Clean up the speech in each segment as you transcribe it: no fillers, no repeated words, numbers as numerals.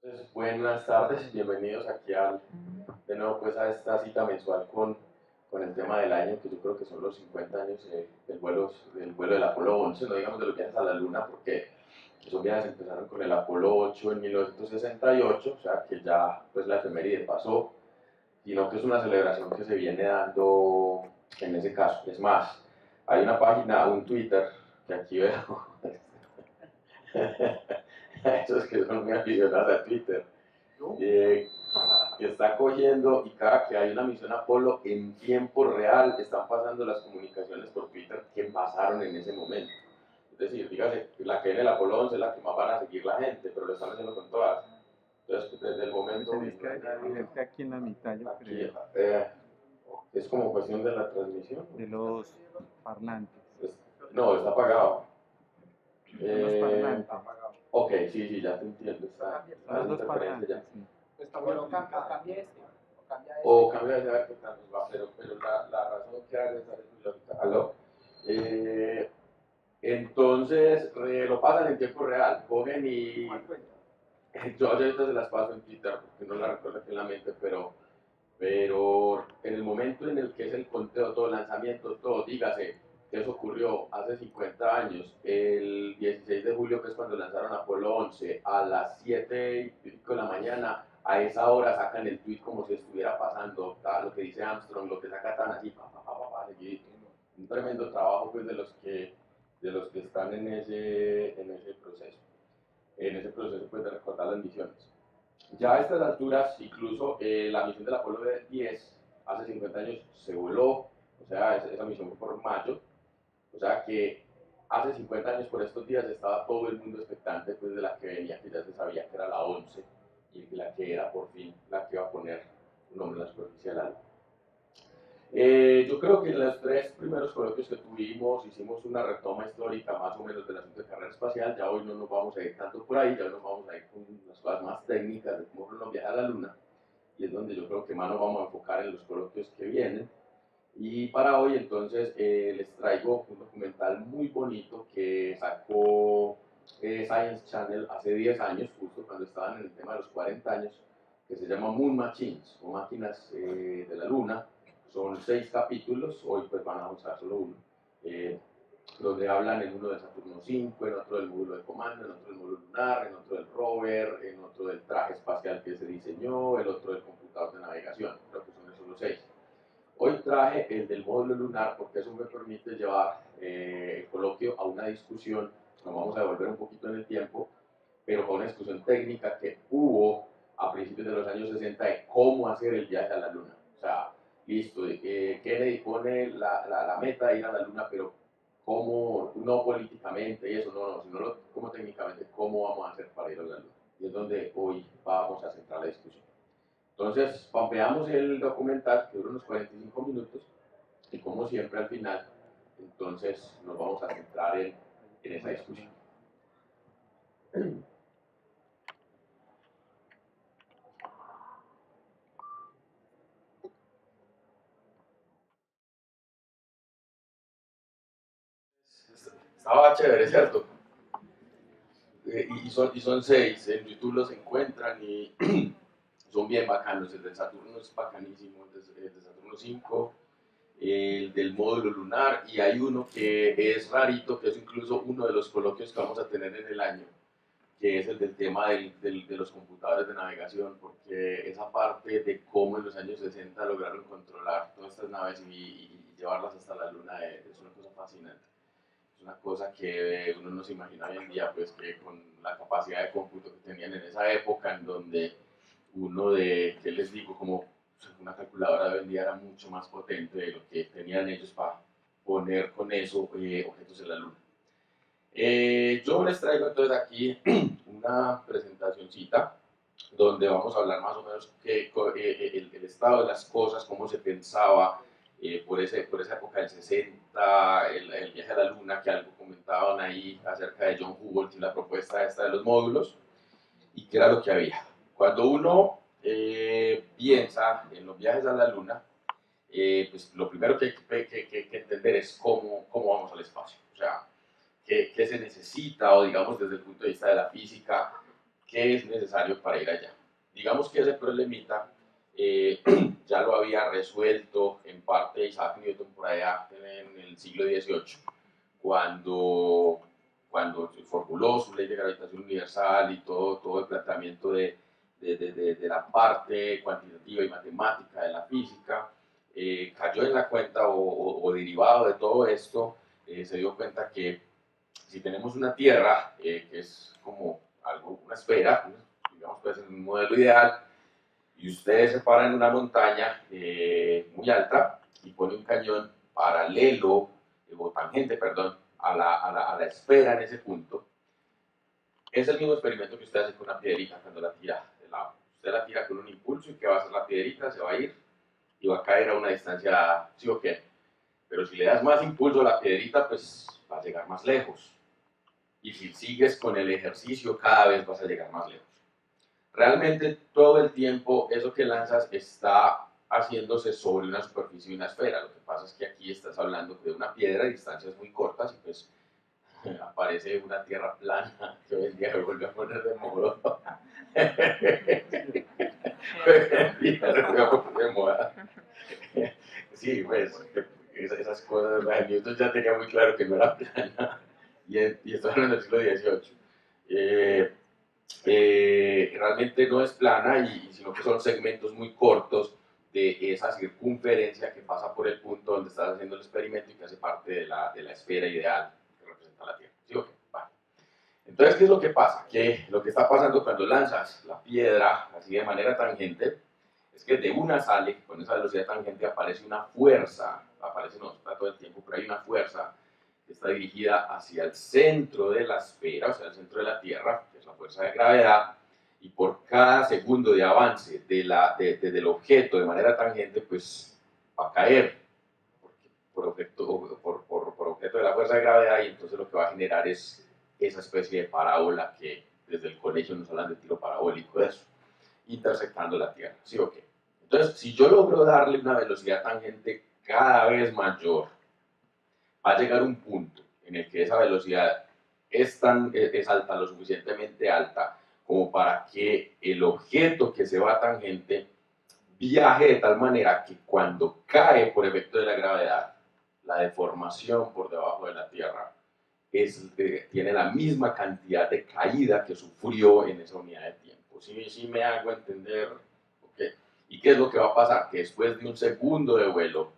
Entonces, buenas tardes, bienvenidos aquí de nuevo pues a esta cita mensual con el tema del año, que yo creo que son los 50 años del vuelo del Apolo 11, no digamos de los viajes a la Luna, porque esos viajes empezaron con el Apolo 8 en 1968, o sea que ya pues la efeméride pasó, sino que es una celebración que se viene dando en ese caso. Es más, hay una página, un Twitter, que aquí veo, esos que son muy aficionados a Twitter, eh, que está cogiendo y cada que hay una misión Apolo en tiempo real están pasando las comunicaciones por Twitter que pasaron en ese momento. Es decir, dígase, la que en el Apolo 11 es la que más van a seguir la gente, pero lo están haciendo con todas. Entonces, desde el momento... Tenés que hacerte aquí en la mitad, yo Aquí, creo, es como cuestión de la transmisión. de los parlantes. No, está apagado. Son los parlantes. Ok, sí, sí, ya te entiendo. Son los dos parlantes, sí. Bueno, cambia este. O cambia de ver qué tal nos va, pero la razón que hay es muy lógica. ¿Aló? Eh, entonces, lo pasan en tiempo real, cogen y... Yo ahorita se las paso en Twitter porque no la recuerdo aquí en la mente, pero en el momento en el que es el conteo, todo el lanzamiento, todo, dígase que eso ocurrió hace 50 años, el 16 de julio, que es cuando lanzaron Apolo 11, a las 7 y pico de la mañana, a esa hora sacan el tweet como si estuviera pasando, lo que dice Armstrong, lo que saca tan así, seguidito. Un tremendo trabajo pues de los que están en ese proceso pues de recordar las misiones. Ya a estas alturas, incluso la misión del Apolo 10, hace 50 años se voló, o sea, esa misión fue por mayo, o sea que hace 50 años por estos días estaba todo el mundo expectante pues, de la que venía, que ya se sabía que era la 11 y la que era por fin la que iba a poner un nombre en la superficie del alma. Yo creo que en los tres primeros coloquios que tuvimos hicimos una retoma histórica más o menos del asunto de carrera espacial. Ya hoy no nos vamos a ir tanto por ahí, ya hoy nos vamos a ir con las cosas más técnicas de cómo fueron los viajes a la Luna. Y es donde yo creo que más nos vamos a enfocar en los coloquios que vienen. Y para hoy entonces les traigo un documental muy bonito que sacó Science Channel hace 10 años, justo cuando estaban en el tema de los 40 años, que se llama Moon Machines, o máquinas de la Luna. Son 6 capítulos, hoy pues van a usar solo uno, donde hablan en uno de Saturno 5, en otro del módulo de comando, en otro del módulo lunar, en otro del rover, en otro del traje espacial que se diseñó, el otro del computador de navegación. Creo que son esos los 6. Hoy traje el del módulo lunar porque eso me permite llevar el coloquio a una discusión, nos vamos a devolver un poquito en el tiempo, pero con una discusión técnica que hubo a principios de los años 60 de cómo hacer el viaje a la Luna. O sea, listo, Kennedy pone la meta de ir a la Luna, pero cómo, no políticamente y eso, no, sino cómo técnicamente, cómo vamos a hacer para ir a la Luna. Y es donde hoy vamos a centrar la discusión. Entonces, veamos el documental que dura unos 45 minutos y como siempre al final, entonces nos vamos a centrar en esa discusión. Estaba chévere, ¿cierto? Y son 6, en YouTube los encuentran y son bien bacanos. El de Saturno es bacanísimo, el de Saturno 5, el del módulo lunar, y hay uno que es rarito, que es incluso uno de los coloquios que vamos a tener en el año, que es el del tema de los computadores de navegación, porque esa parte de cómo en los años 60 lograron controlar todas estas naves y llevarlas hasta la luna es una cosa fascinante. Es una cosa que uno no se imagina hoy en día, pues que con la capacidad de cómputo que tenían en esa época, en donde uno de, ¿qué les digo? Como una calculadora de hoy en día era mucho más potente de lo que tenían ellos para poner con eso objetos en la luna. Yo les traigo entonces aquí una presentacioncita donde vamos a hablar más o menos el estado de las cosas, cómo se pensaba por esa época del 60, el viaje a la luna, que algo comentaban ahí acerca de John Hubble y la propuesta esta de los módulos, y qué era lo que había. Cuando uno piensa en los viajes a la luna, pues lo primero que hay que entender es cómo vamos al espacio. O sea, qué se necesita, o digamos desde el punto de vista de la física, ¿qué es necesario para ir allá? Digamos que ese problemita ya lo había resuelto en parte Isaac Newton por allá en el siglo XVIII, cuando formuló su ley de gravitación universal y todo el planteamiento de la parte cuantitativa y matemática de la física. Cayó en la cuenta o derivado de todo esto, se dio cuenta que si tenemos una Tierra, que es como algo, una esfera, digamos pues en un modelo ideal, y ustedes se paran en una montaña muy alta y pone un cañón paralelo, o tangente, perdón, a la esfera en ese punto, es el mismo experimento que usted hace con una piedrita cuando la tira del agua. Usted la tira con un impulso y ¿qué va a hacer la piedrita? Se va a ir y va a caer a una distancia, ¿sí o qué? Pero si le das más impulso a la piedrita, pues va a llegar más lejos. Y si sigues con el ejercicio, cada vez vas a llegar más lejos. Realmente todo el tiempo eso que lanzas está haciéndose sobre una superficie de una esfera. Lo que pasa es que aquí estás hablando de una piedra a distancias muy cortas y pues aparece una tierra plana que hoy en día me vuelve a poner de moda. De moda. Sí, pues esas cosas, Newton ya tenía muy claro que no era plana y esto hablando del siglo XVIII. Realmente no es plana, sino que son segmentos muy cortos de esa circunferencia que pasa por el punto donde estás haciendo el experimento y que hace parte de la esfera ideal que representa la Tierra. ¿Sí o qué? Vale. Entonces, ¿qué es lo que pasa? Que lo que está pasando cuando lanzas la piedra así de manera tangente es que de una sale, con esa velocidad tangente aparece una fuerza, aparece no, está todo el tiempo, pero hay una fuerza que está dirigida hacia el centro de la esfera, o sea, el centro de la Tierra, que es la fuerza de gravedad, y por cada segundo de avance del objeto de manera tangente, pues va a caer por objeto de la fuerza de gravedad, y entonces lo que va a generar es esa especie de parábola que desde el colegio nos hablan de tiro parabólico, de eso, intersectando la Tierra, ¿sí o qué? Entonces, si yo logro darle una velocidad tangente cada vez mayor, va a llegar un punto en el que esa velocidad es alta, lo suficientemente alta, como para que el objeto que se va a tangente viaje de tal manera que cuando cae por efecto de la gravedad, la deformación por debajo de la Tierra tiene la misma cantidad de caída que sufrió en esa unidad de tiempo. ¿Sí me hago entender? Okay. ¿Y qué es lo que va a pasar? Que después de un segundo de vuelo,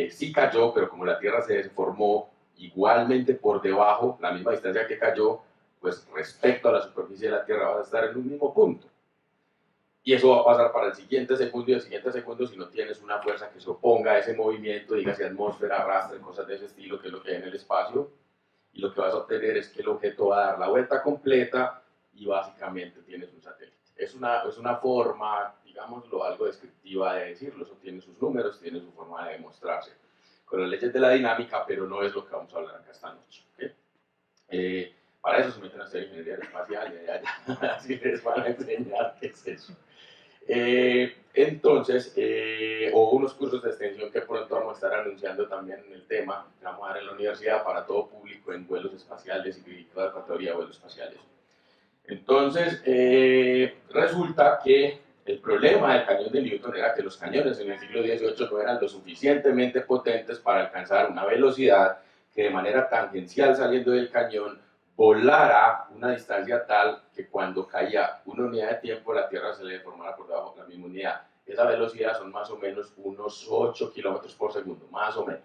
sí cayó, pero como la Tierra se deformó igualmente por debajo, la misma distancia que cayó, pues respecto a la superficie de la Tierra vas a estar en un mismo punto. Y eso va a pasar para el siguiente segundo y el siguiente segundo si no tienes una fuerza que se oponga a ese movimiento, dígase atmósfera, arrastre, cosas de ese estilo, que es lo que hay en el espacio. Y lo que vas a obtener es que el objeto va a dar la vuelta completa y básicamente tienes un satélite. Es una forma, digámoslo, algo descriptiva de decirlo. Eso tiene sus números, tiene su forma de demostrarse con las leyes de la dinámica, pero no es lo que vamos a hablar acá esta noche. ¿Okay? Para eso se meten a hacer ingeniería espacial y allá, así les van a enseñar qué es eso. Entonces, o unos cursos de extensión que pronto vamos a estar anunciando también en el tema, que vamos a dar en la universidad para todo público en vuelos espaciales y toda la categoría de vuelos espaciales. Entonces, resulta que el problema del cañón de Newton era que los cañones en el siglo XVIII no eran lo suficientemente potentes para alcanzar una velocidad que de manera tangencial saliendo del cañón volara una distancia tal que cuando caía una unidad de tiempo la Tierra se le deformara por debajo de la misma unidad. Esa velocidad son más o menos unos 8 kilómetros por segundo, más o menos.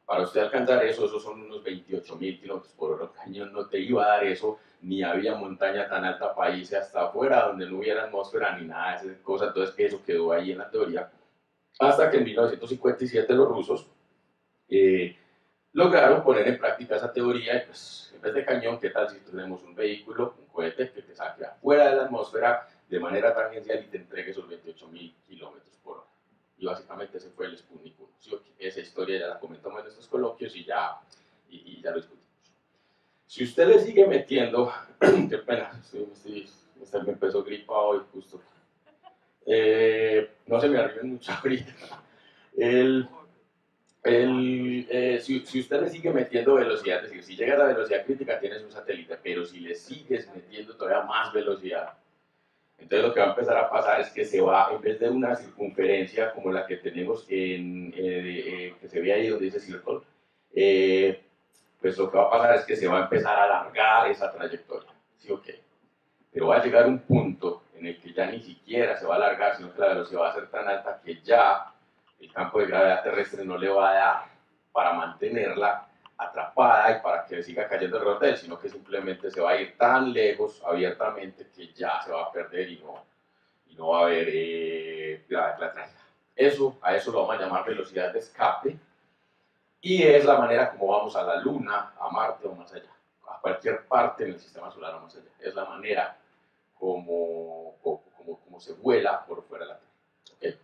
Para usted alcanzar eso, esos son unos 28.000 kilómetros por hora. El cañón no te iba a dar eso, ni había montaña tan alta para irse hasta afuera, donde no hubiera atmósfera ni nada de esas cosas. Entonces, eso quedó ahí en la teoría. Hasta que en 1957 los rusos lograron poner en práctica esa teoría y pues en vez de cañón, ¿qué tal si tenemos un vehículo, un cohete que te saque afuera de la atmósfera de manera tangencial y te entregue esos 28.000 kilómetros por hora? Y básicamente ese fue el Sputnik 1. ¿Sí? Esa historia ya la comentamos en estos coloquios y ya lo discutimos. Si usted le sigue metiendo, qué pena, me empezó gripa hoy justo. No se me arriben mucho ahorita. Si usted le sigue metiendo velocidad, es decir, si llegas a velocidad crítica tienes un satélite, pero si le sigues metiendo todavía más velocidad, entonces lo que va a empezar a pasar es que se va, en vez de una circunferencia como la que tenemos que se ve ahí donde dice Circle, pues lo que va a pasar es que se va a empezar a alargar esa trayectoria. ¿Sí o qué? Pero va a llegar un punto en el que ya ni siquiera se va a alargar, sino que la velocidad va a ser tan alta que ya el campo de gravedad terrestre no le va a dar para mantenerla atrapada y para que siga cayendo alrededor de él, sino que simplemente se va a ir tan lejos abiertamente que ya se va a perder y no va a haber gravedad que la traiga. A eso lo vamos a llamar velocidad de escape y es la manera como vamos a la Luna, a Marte o más allá, a cualquier parte en el sistema solar o más allá. Es la manera como se vuela por fuera de la Tierra. ¿Okay?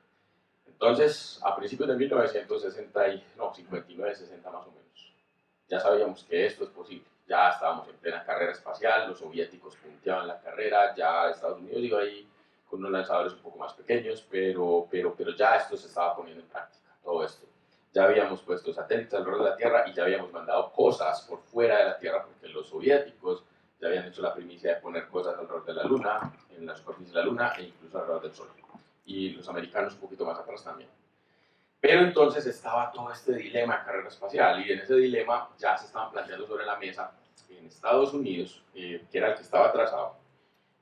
Entonces, a principios de 1960, no, 59, 60 más o menos, ya sabíamos que esto es posible. Ya estábamos en plena carrera espacial, los soviéticos punteaban la carrera, ya Estados Unidos iba ahí con unos lanzadores un poco más pequeños, pero ya esto se estaba poniendo en práctica, todo esto. Ya habíamos puesto satélites alrededor de la Tierra y ya habíamos mandado cosas por fuera de la Tierra porque los soviéticos ya habían hecho la primicia de poner cosas alrededor de la Luna, en la superficie de la Luna e incluso alrededor del Sol. Y los americanos un poquito más atrás también. Pero entonces estaba todo este dilema de carrera espacial y en ese dilema ya se estaban planteando sobre la mesa en Estados Unidos, que era el que estaba atrasado,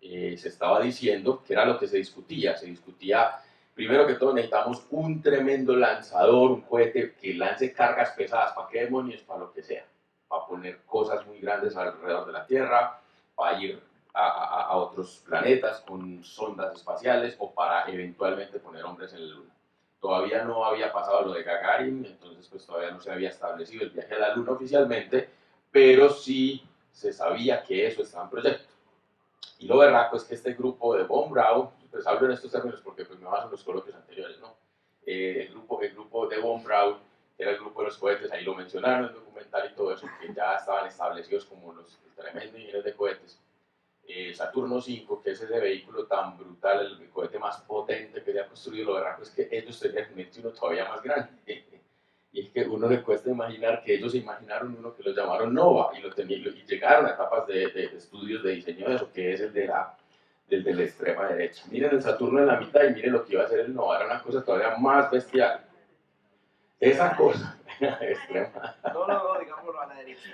se estaba diciendo que era lo que se discutía. Se discutía, primero que todo, necesitamos un tremendo lanzador, un cohete que lance cargas pesadas, ¿para qué demonios? Para lo que sea, para poner cosas muy grandes alrededor de la Tierra, para ir a otros planetas con sondas espaciales o para eventualmente poner hombres en la Luna. Todavía no había pasado lo de Gagarin, entonces pues todavía no se había establecido el viaje a la Luna oficialmente, pero sí se sabía que eso estaba en proyecto. Y lo berraco es que este grupo de Von Braun, pues hablo en estos términos porque pues me baso en los coloquios anteriores, ¿no? El grupo de Von Braun, que era el grupo de los cohetes, ahí lo mencionaron en el documental y todo eso, que ya estaban establecidos como los tremendos ingenieros de cohetes. Saturno 5, que es ese vehículo tan brutal, el cohete más potente que se ha construido, lo berraco es que ellos tenían uno todavía más grande. Y es que uno le cuesta imaginar que ellos se imaginaron uno que lo llamaron Nova y llegaron a etapas de estudios de diseño de eso, que es el de la extrema derecha. Miren el Saturno en la mitad y miren lo que iba a hacer el Nova, era una cosa todavía más bestial. Esa cosa extrema. No, digámoslo a la derecha.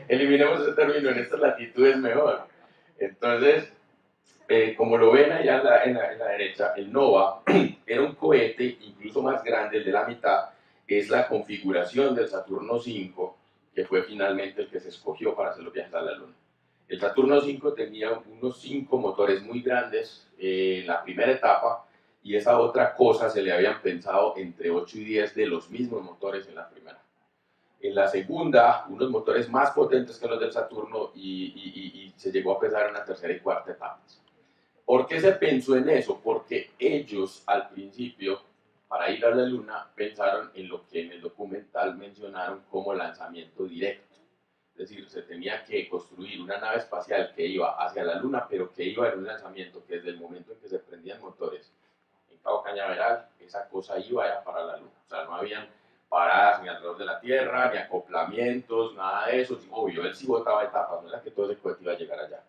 Eliminemos ese término, en estas latitudes mejor. Entonces, como lo ven allá en la derecha, el Nova era un cohete incluso más grande, el de la mitad, es la configuración del Saturno 5, que fue finalmente el que se escogió para hacer los viajes a la Luna. El Saturno 5 tenía unos 5 motores muy grandes en la primera etapa, y esa otra cosa se le habían pensado entre 8 y 10 de los mismos motores en la primera. En la segunda, unos motores más potentes que los del Saturno y se llegó a pensar en la tercera y cuarta etapa. ¿Por qué se pensó en eso? Porque ellos al principio, para ir a la Luna, pensaron en lo que en el documental mencionaron como lanzamiento directo. Es decir, se tenía que construir una nave espacial que iba hacia la Luna, pero que iba en un lanzamiento que desde el momento en que se prendían motores en Cabo Cañaveral, esa cosa iba ya para la Luna. O sea, no habían paradas ni alrededor de la Tierra, ni acoplamientos, nada de eso. Obvio, él sí botaba etapas, no era que todo ese cohete iba a llegar allá.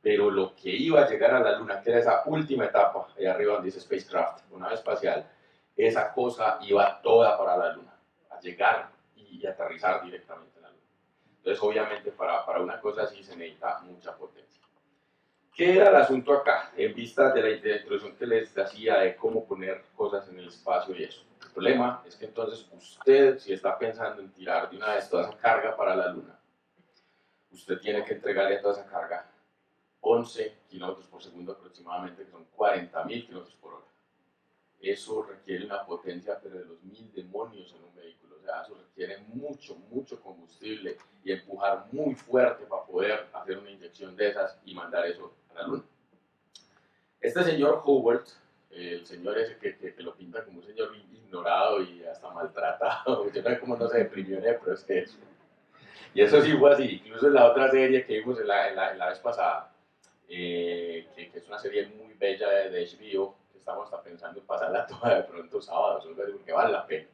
Pero lo que iba a llegar a la Luna, que era esa última etapa, allá arriba donde dice Spacecraft, una nave espacial, esa cosa iba toda para la Luna, a llegar y aterrizar directamente en la Luna. Entonces, obviamente, para una cosa así se necesita mucha potencia. ¿Qué era el asunto acá? En vista de la introducción que les hacía de cómo poner cosas en el espacio y eso. El problema es que entonces usted, si está pensando en tirar de una vez toda esa carga para la Luna, usted tiene que entregarle toda esa carga 11 kilómetros por segundo aproximadamente, que son 40.000 kilómetros por hora. Eso requiere una potencia, pero de los 1000 demonios en un vehículo. O sea, eso requiere mucho, mucho combustible y empujar muy fuerte para poder hacer una inyección de esas y mandar eso a la Luna. Este señor Howard, el señor ese que lo pinta como un señor ignorado y hasta maltratado, yo no sé cómo no se deprimió en el proceso. Y eso sí fue así, incluso en la otra serie que vimos en la vez pasada, que es una serie muy bella de HBO, que estamos hasta pensando en pasarla toda de pronto sábados, porque vale la pena.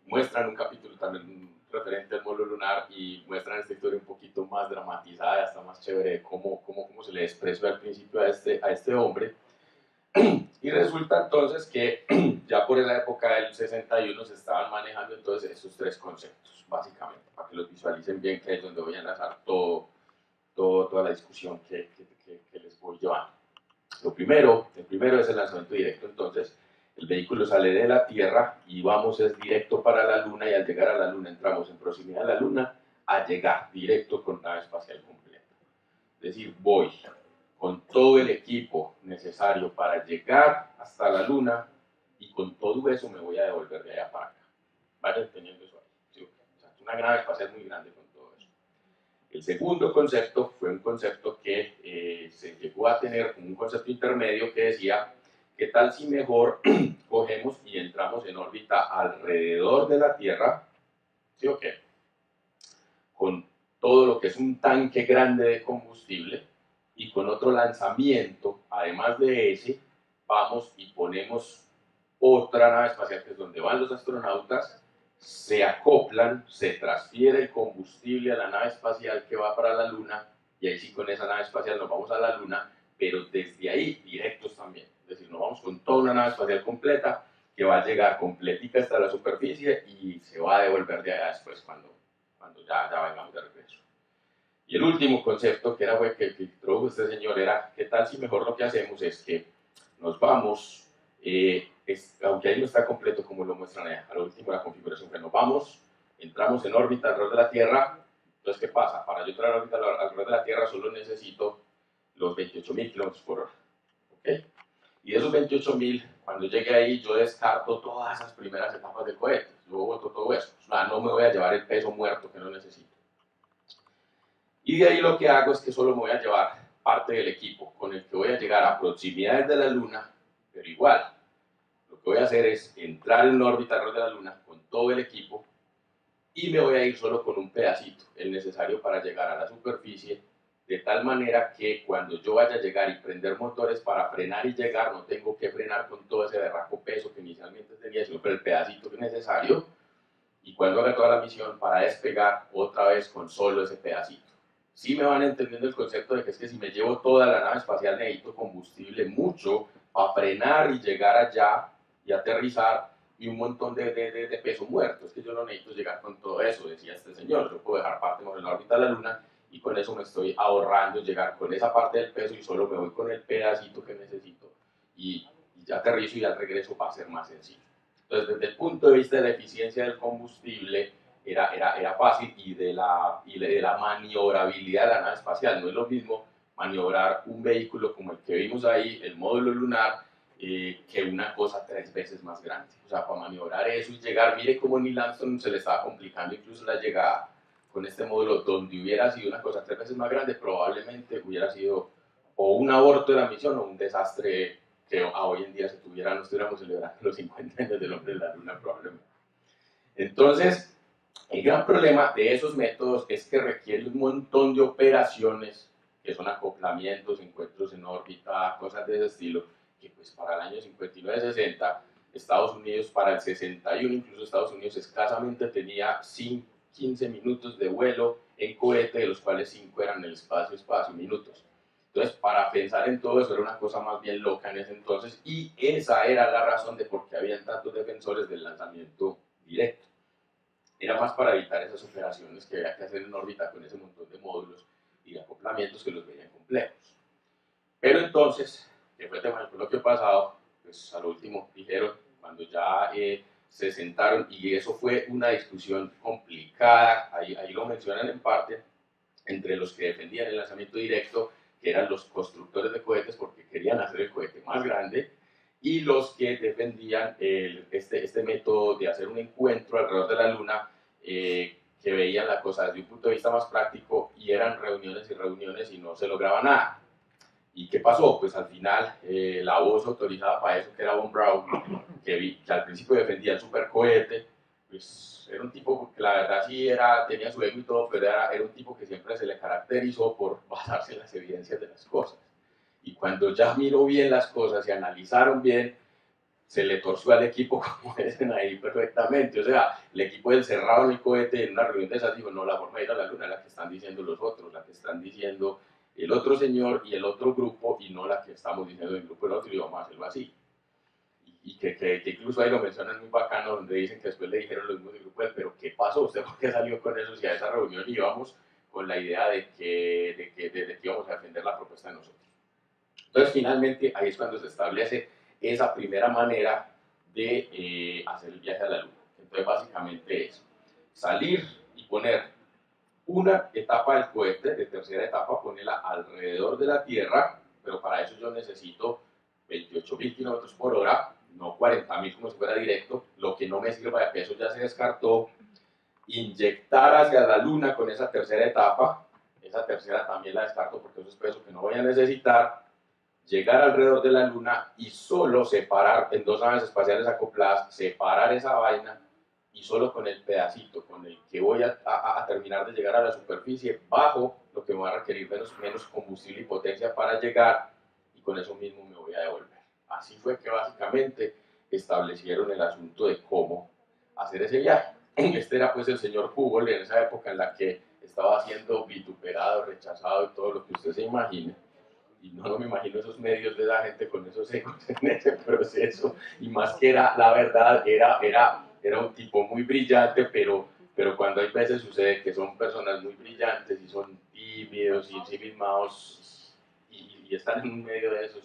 muestran un capítulo también referente al módulo lunar y muestran esta historia un poquito más dramatizada, hasta más chévere de cómo se le expresó al principio a este hombre. Y resulta entonces que ya por esa época del 61 se estaban manejando entonces esos tres conceptos, básicamente, para que los visualicen bien, que es donde voy a enlazar toda la discusión que les voy llevando. El primero es el lanzamiento directo, entonces el vehículo sale de la Tierra y vamos es directo para la Luna, y al llegar a la Luna entramos en proximidad de la Luna a llegar directo con nave espacial completa. Es decir, voy con todo el equipo necesario para llegar hasta la Luna y con todo eso me voy a devolver de allá para acá. Vayan teniendo eso ahí. ¿Sí? O sea, es una nave espacial muy grande con todo eso. El segundo concepto fue un concepto que se llegó a tener un concepto intermedio que decía, ¿qué tal si mejor cogemos y entramos en órbita alrededor de la Tierra? ¿Sí o qué? Con todo lo que es un tanque grande de combustible, y con otro lanzamiento, además de ese, vamos y ponemos otra nave espacial, que es donde van los astronautas, se acoplan, se transfiere el combustible a la nave espacial que va para la Luna, y ahí sí con esa nave espacial nos vamos a la Luna, pero desde ahí directos también. Es decir, nos vamos con toda una nave espacial completa, que va a llegar completica hasta la superficie y se va a devolver de allá después cuando ya vengamos de regreso. Y el último concepto que introdujo este señor era, ¿qué tal si mejor lo que hacemos es que nos vamos, aunque ahí no está completo como lo muestran allá, a lo último la configuración, que nos vamos, entramos en órbita alrededor de la Tierra. Entonces, ¿qué pasa? Para yo entrar en órbita alrededor de la Tierra solo necesito los 28.000 kilómetros por hora. ¿Okay? Y de esos 28.000, cuando llegue ahí, yo descarto todas esas primeras etapas del cohete. Yo boto todo eso. O sea, no me voy a llevar el peso muerto que no necesito. Y de ahí lo que hago es que solo me voy a llevar parte del equipo con el que voy a llegar a proximidades de la Luna, pero igual, lo que voy a hacer es entrar en órbita alrededor de la Luna con todo el equipo, y me voy a ir solo con un pedacito, el necesario para llegar a la superficie, de tal manera que cuando yo vaya a llegar y prender motores para frenar y llegar, no tengo que frenar con todo ese berraco peso que inicialmente tenía, sino con el pedacito que es necesario, y cuando haga toda la misión para despegar, otra vez con solo ese pedacito. Sí me van entendiendo el concepto de que es que si me llevo toda la nave espacial necesito combustible mucho para frenar y llegar allá y aterrizar, y un montón de peso muerto. Es que yo no necesito llegar con todo eso, decía este señor. Yo puedo dejar parte en la órbita de la Luna y con eso me estoy ahorrando llegar con esa parte del peso, y solo me voy con el pedacito que necesito y ya aterrizo, y al regreso va a ser más sencillo. Entonces, desde el punto de vista de la eficiencia del combustible, era fácil, y de la maniobrabilidad de la nave espacial. No es lo mismo maniobrar un vehículo como el que vimos ahí, el módulo lunar, que una cosa 3 veces más grande. O sea, para maniobrar eso y llegar, mire cómo Neil Armstrong se le estaba complicando incluso la llegada con este módulo, donde hubiera sido una cosa 3 veces más grande, probablemente hubiera sido o un aborto de la misión o un desastre que hoy en día no estuviéramos celebrando los 50 años del hombre en la Luna probablemente. Entonces, el gran problema de esos métodos es que requiere un montón de operaciones, que son acoplamientos, encuentros en órbita, cosas de ese estilo, que pues para el año 59-60, Estados Unidos, para el 61 incluso Estados Unidos escasamente tenía 15 minutos de vuelo en cohete, de los cuales 5 eran en el espacio, minutos. Entonces, para pensar en todo eso era una cosa más bien loca en ese entonces, y esa era la razón de por qué habían tantos defensores del lanzamiento directo. Era más para evitar esas operaciones que había que hacer en órbita con ese montón de módulos y de acoplamientos que los veían complejos. Pero entonces, que fue el tema del coloquio pasado, pues a lo último dijeron, cuando ya se sentaron, y eso fue una discusión complicada, ahí lo mencionan en parte, entre los que defendían el lanzamiento directo, que eran los constructores de cohetes porque querían hacer el cohete más grande, y los que defendían este método de hacer un encuentro alrededor de la Luna, que veían la cosa desde un punto de vista más práctico, y eran reuniones y reuniones y no se lograba nada. ¿Y qué pasó? Pues al final la voz autorizada para eso, que era Von Braun, que al principio defendía el supercohete, pues era un tipo que la verdad sí tenía su ego y todo, pero era un tipo que siempre se le caracterizó por basarse en las evidencias de las cosas. Y cuando ya miró bien las cosas y analizaron bien, se le torció al equipo, como dicen ahí perfectamente. O sea, el equipo encerrado en el cohete en una reunión de esas dijo, no, la forma de ir a la luna es la que están diciendo los otros, la que están diciendo el otro señor y el otro grupo, y no la que estamos diciendo el grupo del otro, y vamos a hacerlo así. Y que incluso ahí lo mencionan muy bacano, donde dicen que después le dijeron los mismos del grupo, pero ¿qué pasó? ¿Usted por qué salió con eso si a esa reunión íbamos con la idea de que íbamos a defender la propuesta de nosotros? Entonces, finalmente, ahí es cuando se establece esa primera manera de hacer el viaje a la Luna. Entonces, básicamente es salir y poner una etapa del cohete, de tercera etapa, ponerla alrededor de la Tierra, pero para eso yo necesito 28.000 kilómetros por hora, no 40.000 como si fuera directo, lo que no me sirva de peso ya se descartó, inyectar hacia la Luna con esa tercera etapa, esa tercera también la descarto porque eso es peso que no voy a necesitar, llegar alrededor de la Luna y solo separar en dos naves espaciales acopladas, separar esa vaina y solo con el pedacito con el que voy a terminar de llegar a la superficie, bajo lo que me va a requerir menos combustible y potencia para llegar, y con eso mismo me voy a devolver. Así fue que básicamente establecieron el asunto de cómo hacer ese viaje. Este era pues el señor Hubble en esa época en la que estaba siendo vituperado, rechazado y todo lo que usted se imagine. Y no me imagino esos medios de la gente con esos egos en ese proceso, y más que era, la verdad, era un tipo muy brillante, pero cuando hay veces sucede que son personas muy brillantes y son tímidos y ensimismados y están en un medio de esos,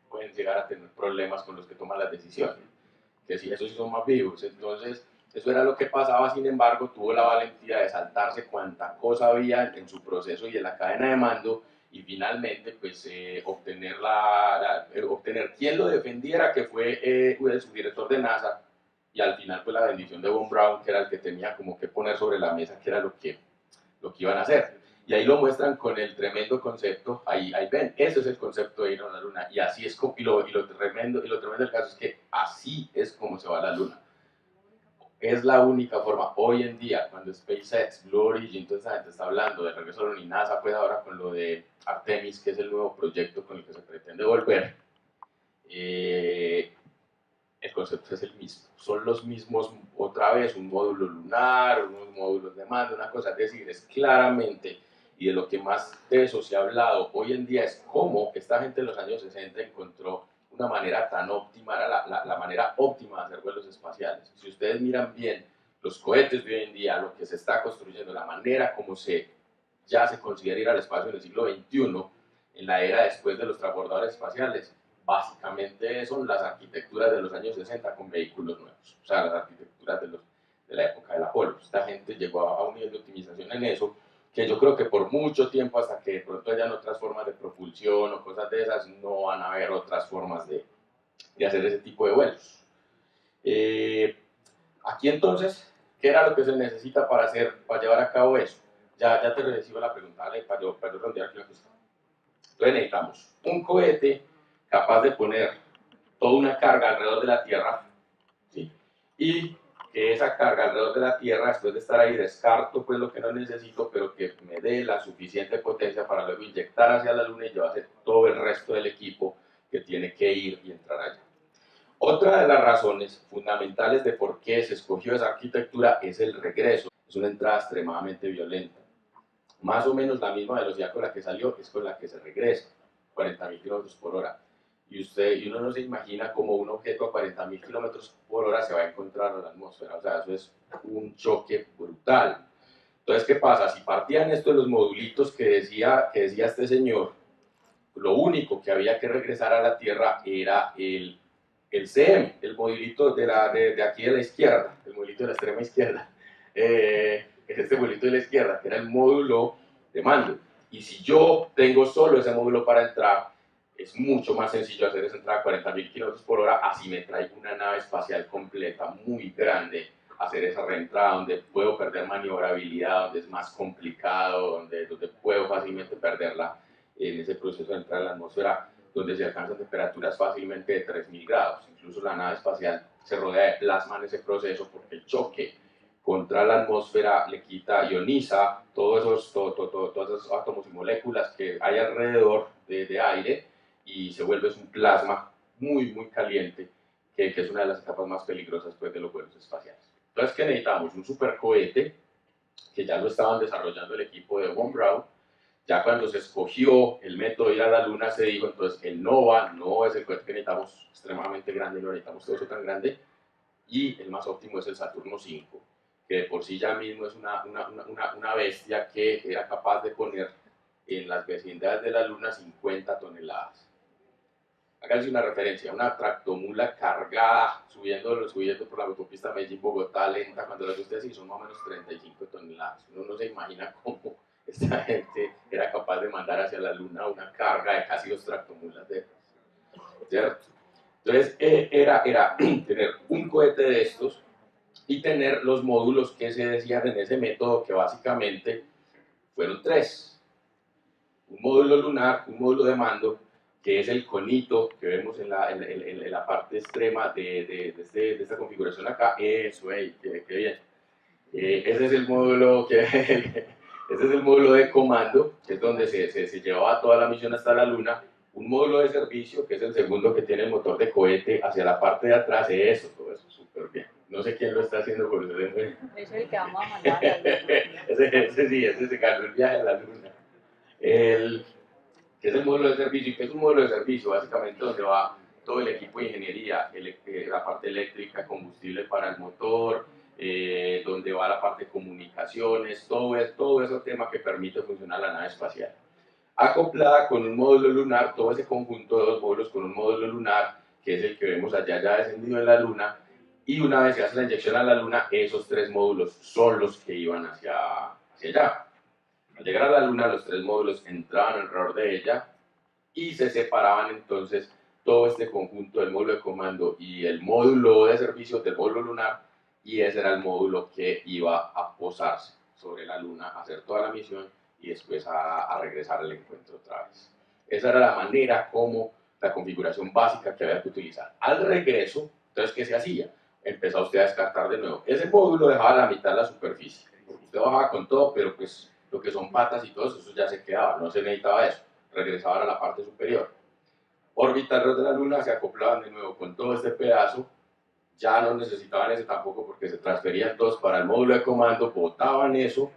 pueden llegar a tener problemas con los que toman las decisiones, que si esos sí son más vivos. Entonces, eso era lo que pasaba. Sin embargo, tuvo la valentía de saltarse cuanta cosa había en su proceso y en la cadena de mando, y finalmente pues obtener quien lo defendiera, que fue el subdirector de NASA, y al final pues la bendición de Von Braun, que era el que tenía como que poner sobre la mesa que era lo que iban a hacer. Y ahí lo muestran con el tremendo concepto, ahí ven, ese es el concepto de ir a la Luna, y así es, y lo tremendo del caso es que así es como se va a la Luna. Es la única forma hoy en día, cuando SpaceX, Blue Origin, toda esa gente está hablando de regreso a la Luna, y NASA pues ahora con lo de Artemis, que es el nuevo proyecto con el que se pretende volver, el concepto es el mismo, son los mismos, otra vez un módulo lunar, unos módulos de mando, una cosa, es decir, es claramente, y de lo que más de eso se ha hablado hoy en día es cómo esta gente en los años 60 encontró una manera tan óptima, era la manera óptima de hacer vuelos espaciales. Si ustedes miran bien los cohetes de hoy en día, lo que se está construyendo, la manera como ya se considera ir al espacio en el siglo XXI, en la era después de los transbordadores espaciales, básicamente son las arquitecturas de los años 60 con vehículos nuevos, o sea, las arquitecturas de la época del Apolo. Esta gente llegó a un nivel de optimización en eso, que yo creo que por mucho tiempo, hasta que de pronto hayan otras formas de propulsión o cosas de esas, no van a haber otras formas de hacer ese tipo de vuelos. Aquí entonces, ¿qué era lo que se necesita para llevar a cabo eso? Ya te recibo la pregunta, para yo redondear aquí la cuestión. Entonces necesitamos un cohete capaz de poner toda una carga alrededor de la Tierra, ¿sí? Y que esa carga alrededor de la Tierra, después de estar ahí, descarto pues lo que no necesito, pero que me dé la suficiente potencia para luego inyectar hacia la Luna y llevarse todo el resto del equipo que tiene que ir y entrar allá. Otra de las razones fundamentales de por qué se escogió esa arquitectura es el regreso. Es una entrada extremadamente violenta. Más o menos la misma velocidad con la que salió es con la que se regresa, 40.000 kilómetros por hora. Y uno no se imagina cómo un objeto a 40.000 kilómetros por hora se va a encontrar en la atmósfera. O sea, eso es un choque brutal. Entonces, ¿qué pasa? Si partían esto de los modulitos que decía este señor, lo único que había que regresar a la Tierra era el CM, el modulito de aquí de la izquierda, el modulito de la extrema izquierda. Es este modulito de la izquierda, que era el módulo de mando. Y si yo tengo solo ese módulo para entrar, es mucho más sencillo hacer esa entrada a 40.000 kilómetros por hora, así me traigo una nave espacial completa muy grande, hacer esa reentrada donde puedo perder maniobrabilidad, donde es más complicado, donde puedo fácilmente perderla en ese proceso de entrar a la atmósfera, donde se alcanzan temperaturas fácilmente de 3.000 grados. Incluso la nave espacial se rodea de plasma en ese proceso porque el choque contra la atmósfera le quita, ioniza todos esos átomos y moléculas que hay alrededor de aire, y se vuelve un plasma muy, muy caliente que es una de las etapas más peligrosas pues, de los vuelos espaciales. Entonces, ¿qué necesitamos? Un supercohete, que ya lo estaban desarrollando el equipo de Von Braun. Ya cuando se escogió el método de ir a la Luna, se dijo, entonces, el NOVA no es el cohete que necesitamos extremadamente grande, no necesitamos todo eso tan grande, y el más óptimo es el Saturno 5, que de por sí ya mismo es una bestia que era capaz de poner en las vecindades de la Luna 50 toneladas. Háganse una referencia, una tractomula cargada subiendo por la autopista Medellín-Bogotá lenta, cuando las ustedes sí son más o menos 35 toneladas. Uno no se imagina cómo esta gente era capaz de mandar hacia la Luna una carga de casi 2 tractomulas de esas, ¿cierto? Entonces era tener un cohete de estos y tener los módulos que se decían en ese método, que básicamente fueron 3. Un módulo lunar, un módulo de mando, que es el conito que vemos en la parte extrema de esta configuración acá. Eso, qué bien. Ese es el módulo ese es el módulo de comando, que es donde se llevaba toda la misión hasta la Luna. Un módulo de servicio, que es el segundo, que tiene el motor de cohete hacia la parte de atrás. Todo eso, súper bien. No sé quién lo está haciendo por eso. Es el que vamos a mandar a la Luna. ese se ganó el viaje a la Luna. Que es el módulo de servicio. ¿Y qué es un módulo de servicio? Básicamente donde va todo el equipo de ingeniería, la parte eléctrica, combustible para el motor, donde va la parte de comunicaciones, todo ese tema que permite funcionar la nave espacial. Acoplada con un módulo lunar, todo ese conjunto de 2 módulos con un módulo lunar, que es el que vemos allá ya descendido en la Luna, y una vez se hace la inyección a la Luna, esos 3 módulos son los que iban hacia allá. Al llegar a la Luna, los 3 módulos entraban alrededor de ella y se separaban entonces todo este conjunto del módulo de comando y el módulo de servicio del módulo lunar, y ese era el módulo que iba a posarse sobre la Luna, a hacer toda la misión y después a regresar al encuentro otra vez. Esa era la manera como la configuración básica que había que utilizar. Al regreso, entonces, ¿qué se hacía? Empezaba usted a descartar de nuevo. Ese módulo dejaba la mitad de la superficie. Usted bajaba con todo, pero pues lo que son patas y todo eso ya se quedaba, no se necesitaba eso. Regresaban a la parte superior. Órbita alrededor de la Luna, se acoplaban de nuevo con todo este pedazo. Ya no necesitaban ese tampoco porque se transferían todos para el módulo de comando, botaban eso,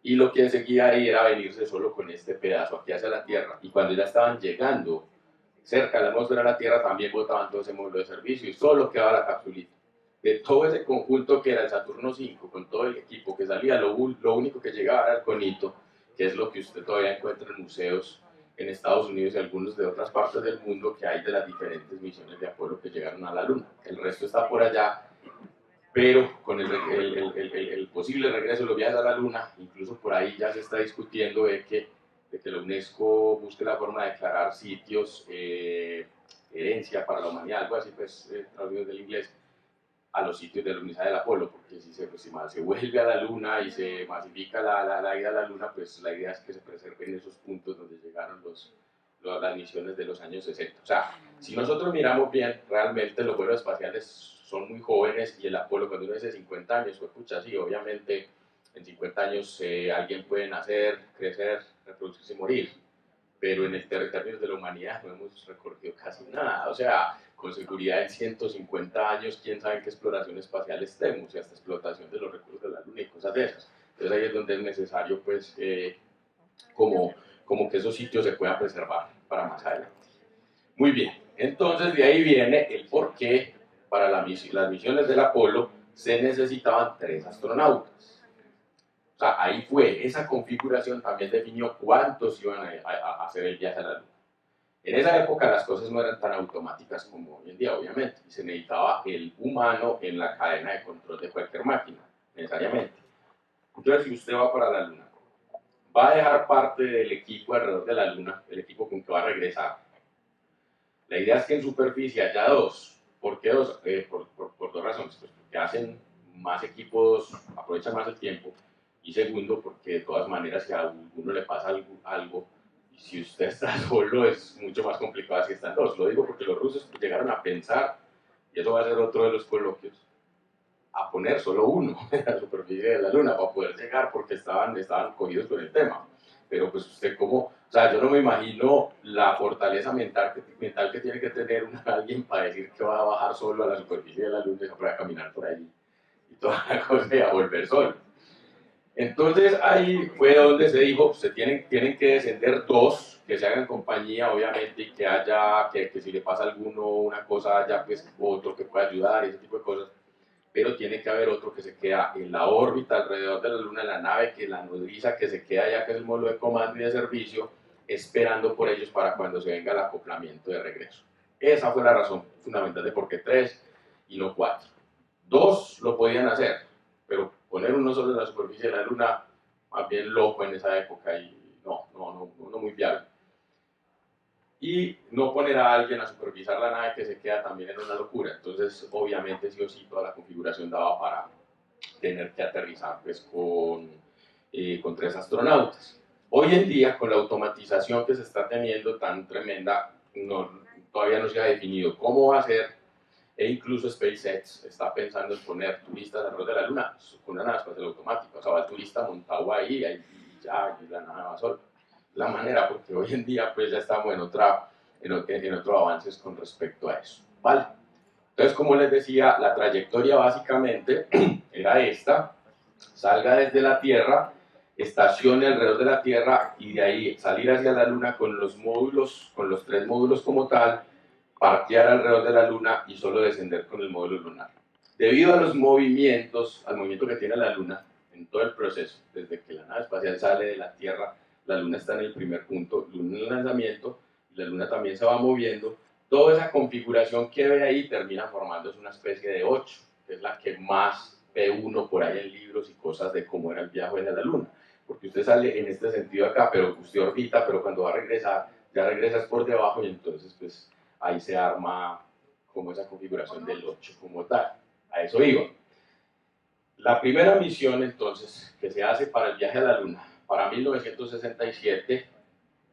y lo que seguía ahí era venirse solo con este pedazo aquí hacia la Tierra. Y cuando ya estaban llegando cerca de la atmósfera de la Tierra, también botaban todo ese módulo de servicio y solo quedaba la capsulita. De todo ese conjunto que era el Saturno 5, con todo el equipo que salía, lo único que llegaba era el conito, que es lo que usted todavía encuentra en museos en Estados Unidos y algunos de otras partes del mundo, que hay de las diferentes misiones de Apolo que llegaron a la Luna. El resto está por allá, pero con el posible regreso de los viajes a la Luna, incluso por ahí ya se está discutiendo de que la UNESCO busque la forma de declarar sitios herencia para la humanidad, algo así, pues, traducido del inglés, a los sitios del alunizaje del Apolo, porque si se vuelve a la Luna y se masifica la ida a la Luna, pues la idea es que se preserven esos puntos donde llegaron las misiones de los años 60. O sea, si nosotros miramos bien, realmente los vuelos espaciales son muy jóvenes, y el Apolo, cuando uno dice 50 años, pues pucha, sí, obviamente en 50 años alguien puede nacer, crecer, reproducirse y morir, pero en el términos de la humanidad no hemos recorrido casi nada. O sea, con seguridad en 150 años, quién sabe en qué exploración espacial estemos, y hasta explotación de los recursos de la Luna y cosas de esas. Entonces ahí es donde es necesario, pues, como que esos sitios se puedan preservar para más adelante. Muy bien, entonces de ahí viene el por qué para las misiones del Apolo se necesitaban 3 astronautas. O sea, ahí fue, esa configuración también definió cuántos iban a hacer el viaje a la Luna. En esa época las cosas no eran tan automáticas como hoy en día, obviamente, y se necesitaba el humano en la cadena de control de cualquier máquina, necesariamente. Entonces, si usted va para la Luna, va a dejar parte del equipo alrededor de la Luna, el equipo con que va a regresar. La idea es que en superficie haya 2. ¿Por qué 2? Por 2 razones. Pues porque hacen más equipos, aprovechan más el tiempo, y segundo, porque de todas maneras, si a uno le pasa algo, y si usted está solo, es mucho más complicado si están 2. Lo digo porque los rusos llegaron a pensar, y eso va a ser otro de los coloquios, a poner solo uno en la superficie de la Luna para poder llegar, porque estaban cogidos con el tema. pero pues usted como, o sea, yo no me imagino la fortaleza mental que tiene que tener alguien para decir que va a bajar solo a la superficie de la luna y se puede caminar por ahí y toda la cosa y a volver solo. Entonces ahí fue donde se dijo, se tienen que descender dos, que se hagan compañía obviamente y que haya, que si le pasa a alguno una cosa haya pues otro que pueda ayudar y ese tipo de cosas, pero tiene que haber otro que se queda en la órbita alrededor de la luna, en la nave, que la nodriza, que se queda allá, que es el módulo de comando y de servicio, esperando por ellos para cuando se venga el acoplamiento de regreso. Esa fue la razón fundamental de por qué 3 y no 4. 2 lo podían hacer, pero poner uno solo en la superficie de la luna, más bien loco en esa época y no muy viable. Y no poner a alguien a supervisar la nave que se queda también en una locura. Entonces, obviamente, sí o sí, toda la configuración daba para tener que aterrizar pues, con 3 astronautas. Hoy en día, con la automatización que se está teniendo tan tremenda, todavía no se ha definido cómo va a ser, e incluso SpaceX está pensando en poner turistas alrededor de la Luna con una nave espacial automática. O sea, va el turista montado ahí y ya, y la nave va sola. La manera, porque hoy en día pues ya estamos en otro avances con respecto a eso, ¿vale? Entonces, como les decía, la trayectoria básicamente era esta: salga desde la Tierra, estacione alrededor de la Tierra y de ahí salir hacia la Luna con los módulos, con los 3 módulos como tal, parquear alrededor de la Luna y solo descender con el módulo lunar. Debido a los movimientos, al movimiento que tiene la Luna en todo el proceso, desde que la nave espacial sale de la Tierra, la Luna está en el primer punto, Luna en el lanzamiento, y la Luna también se va moviendo, toda esa configuración que ve ahí termina formándose una especie de 8, que es la que más ve uno por ahí en libros y cosas de cómo era el viaje de la Luna, porque usted sale en este sentido acá, pero usted orbita, pero cuando va a regresar, ya regresas por debajo y entonces pues ahí se arma como esa configuración del 8 como tal. A eso iba. La primera misión entonces que se hace para el viaje a la Luna, para 1967,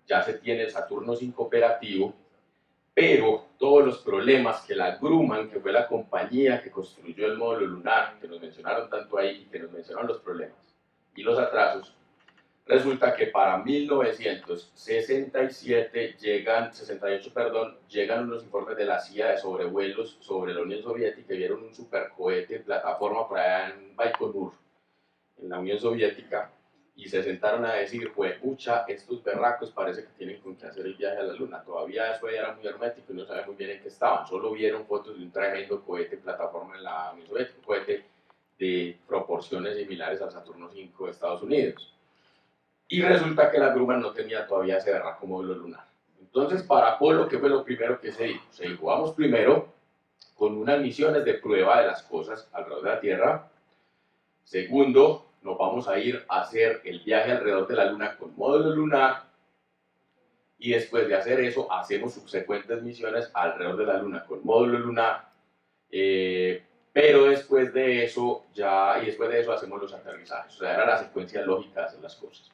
ya se tiene el Saturno 5 operativo, pero todos los problemas que la Grumman, que fue la compañía que construyó el módulo lunar, que nos mencionaron tanto ahí, y que nos mencionaron los problemas y los atrasos, resulta que para 1967 llegan unos informes de la CIA de sobrevuelos sobre la Unión Soviética y vieron un supercohete en plataforma por allá en Baikonur, en la Unión Soviética, y se sentaron a decir, pucha, estos berracos parece que tienen con qué hacer el viaje a la Luna. Todavía eso era muy hermético y no sabían muy bien en qué estaban. Solo vieron fotos de un tremendo cohete en plataforma en la Unión Soviética, un cohete de proporciones similares al Saturno V de Estados Unidos. Y resulta que la Grumman no tenía todavía ese berraco módulo lunar. Entonces, para Apolo, ¿qué fue lo primero que se dijo? Se dijo, vamos primero con unas misiones de prueba de las cosas alrededor de la Tierra. Segundo, nos vamos a ir a hacer el viaje alrededor de la Luna con módulo lunar. Y después de hacer eso, hacemos subsecuentes misiones alrededor de la Luna con módulo lunar. Pero después de eso, hacemos los aterrizajes. O sea, era la secuencia lógica de hacer las cosas.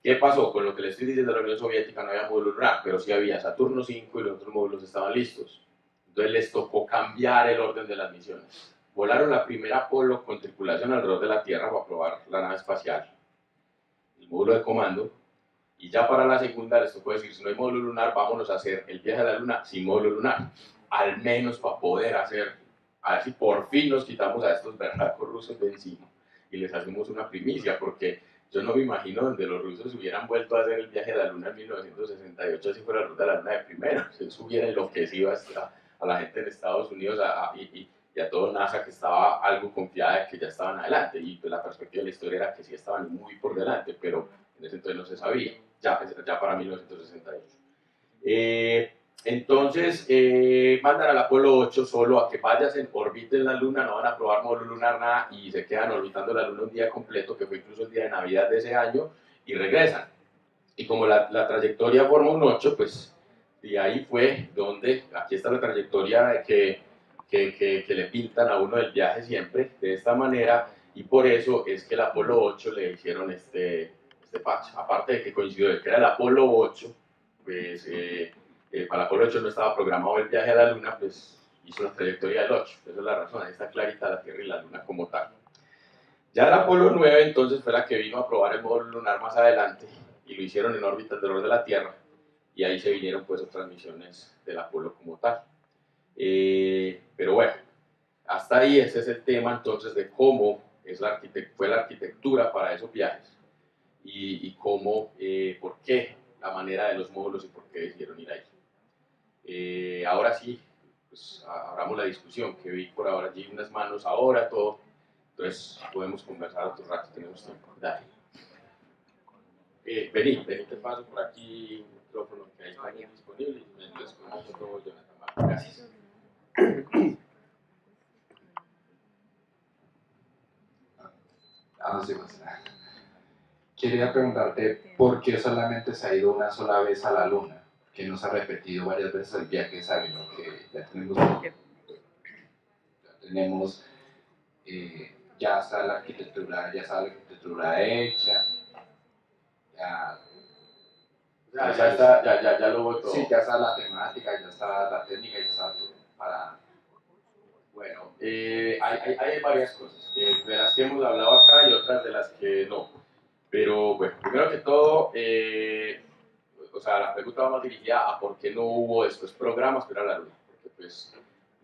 ¿Qué pasó? Con lo que les estoy diciendo de la Unión Soviética no había módulo lunar, pero sí había Saturno 5 y los otros módulos estaban listos. Entonces les tocó cambiar el orden de las misiones. Volaron la primera Apolo con tripulación alrededor de la Tierra para probar la nave espacial, el módulo de comando, y ya para la segunda les tocó decir, si no hay módulo lunar, vámonos a hacer el viaje a la Luna sin módulo lunar, al menos para poder hacer, a ver si por fin nos quitamos a estos berracos rusos de encima y les hacemos una primicia, porque yo no me imagino donde los rusos hubieran vuelto a hacer el viaje a la Luna en 1968 si fuera la ruta de la Luna de primero, se hubiera enloquecido a la gente en Estados Unidos y a todo NASA, que estaba algo confiada de que ya estaban adelante, y pues la perspectiva de la historia era que sí estaban muy por delante, pero en ese entonces no se sabía, ya para 1968. Entonces mandan al Apolo 8 solo a que vayas en orbiten la Luna, no van a probar módulo lunar nada, y se quedan orbitando la Luna un día completo, que fue incluso el día de Navidad de ese año, y regresan. Y como la trayectoria forma un 8, pues de ahí fue donde, aquí está la trayectoria que le pintan a uno del viaje siempre, de esta manera, y por eso es que el Apolo 8 le hicieron este patch. Aparte de que coincidió de que era el Apolo 8, pues para el Apolo 8 no estaba programado el viaje a la Luna, pues hizo la trayectoria del 8, esa es la razón, ahí está clarita la Tierra y la Luna como tal. Ya el Apolo 9 entonces fue la que vino a probar el módulo lunar más adelante, y lo hicieron en órbita alrededor de la Tierra, y ahí se vinieron pues otras misiones del Apolo como tal. Pero bueno, hasta ahí ese es el tema entonces de cómo fue la arquitectura para esos viajes y cómo, por qué, la manera de los módulos y por qué decidieron ir ahí. Ahora sí, pues abramos la discusión, que vi por ahora allí unas manos ahora, todo, entonces podemos conversar otro rato, tenemos tiempo. Dale. Vení, te paso por aquí un micrófono que hay también disponible y mientras con nosotros Jonathan Marco. Gracias. Sí, pues, quería preguntarte por qué solamente se ha ido una sola vez a la Luna, que no se ha repetido varias veces el viaje, sabiendo que ya está la arquitectura hecha, Ya lo voy todo. sí, ya está la temática, ya está la técnica, ya está todo para... Bueno, hay varias cosas, de las que hemos hablado acá y otras de las que no. Pero bueno, primero que todo, o sea, la pregunta va más dirigida a por qué no hubo después programas para la Luna. Porque pues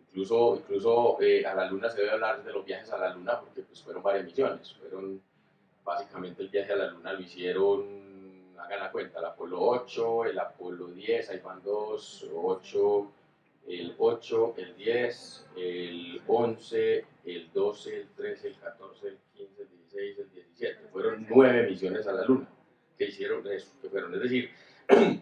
incluso a la Luna se debe hablar de los viajes a la Luna porque pues fueron varias misiones. Fueron básicamente el viaje a la Luna lo hicieron, hagan la cuenta, el Apolo 8, el Apolo 10, ahí van dos, 8, el 8, el 10, el 11, el 12, el 13, el 14, el 15, el 16, el 17. Fueron 9 misiones a la Luna que hicieron eso, que fueron, es decir,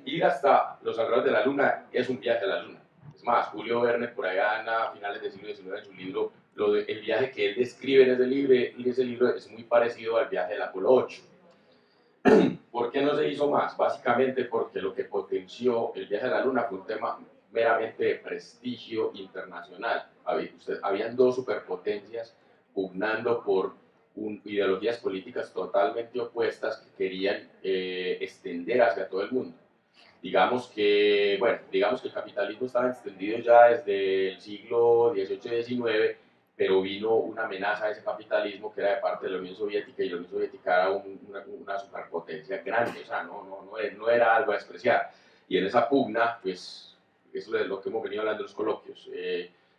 ir hasta los alrededores de la Luna es un viaje a la Luna. Es más, Julio Verne, por allá a finales del siglo XIX, en su libro, el viaje que él describe en ese libro es muy parecido al viaje del Apolo 8. ¿Por qué no se hizo más? Básicamente porque lo que potenció el viaje a la Luna fue un tema meramente de prestigio internacional. Habían dos superpotencias pugnando por ideologías políticas totalmente opuestas que querían extender hacia todo el mundo. Digamos que el capitalismo estaba extendido ya desde el siglo XVIII y XIX, pero vino una amenaza a ese capitalismo que era de parte de la Unión Soviética, y la Unión Soviética era una superpotencia grande, o sea, no era algo a despreciar. Y en esa pugna, pues, eso es lo que hemos venido hablando en los coloquios,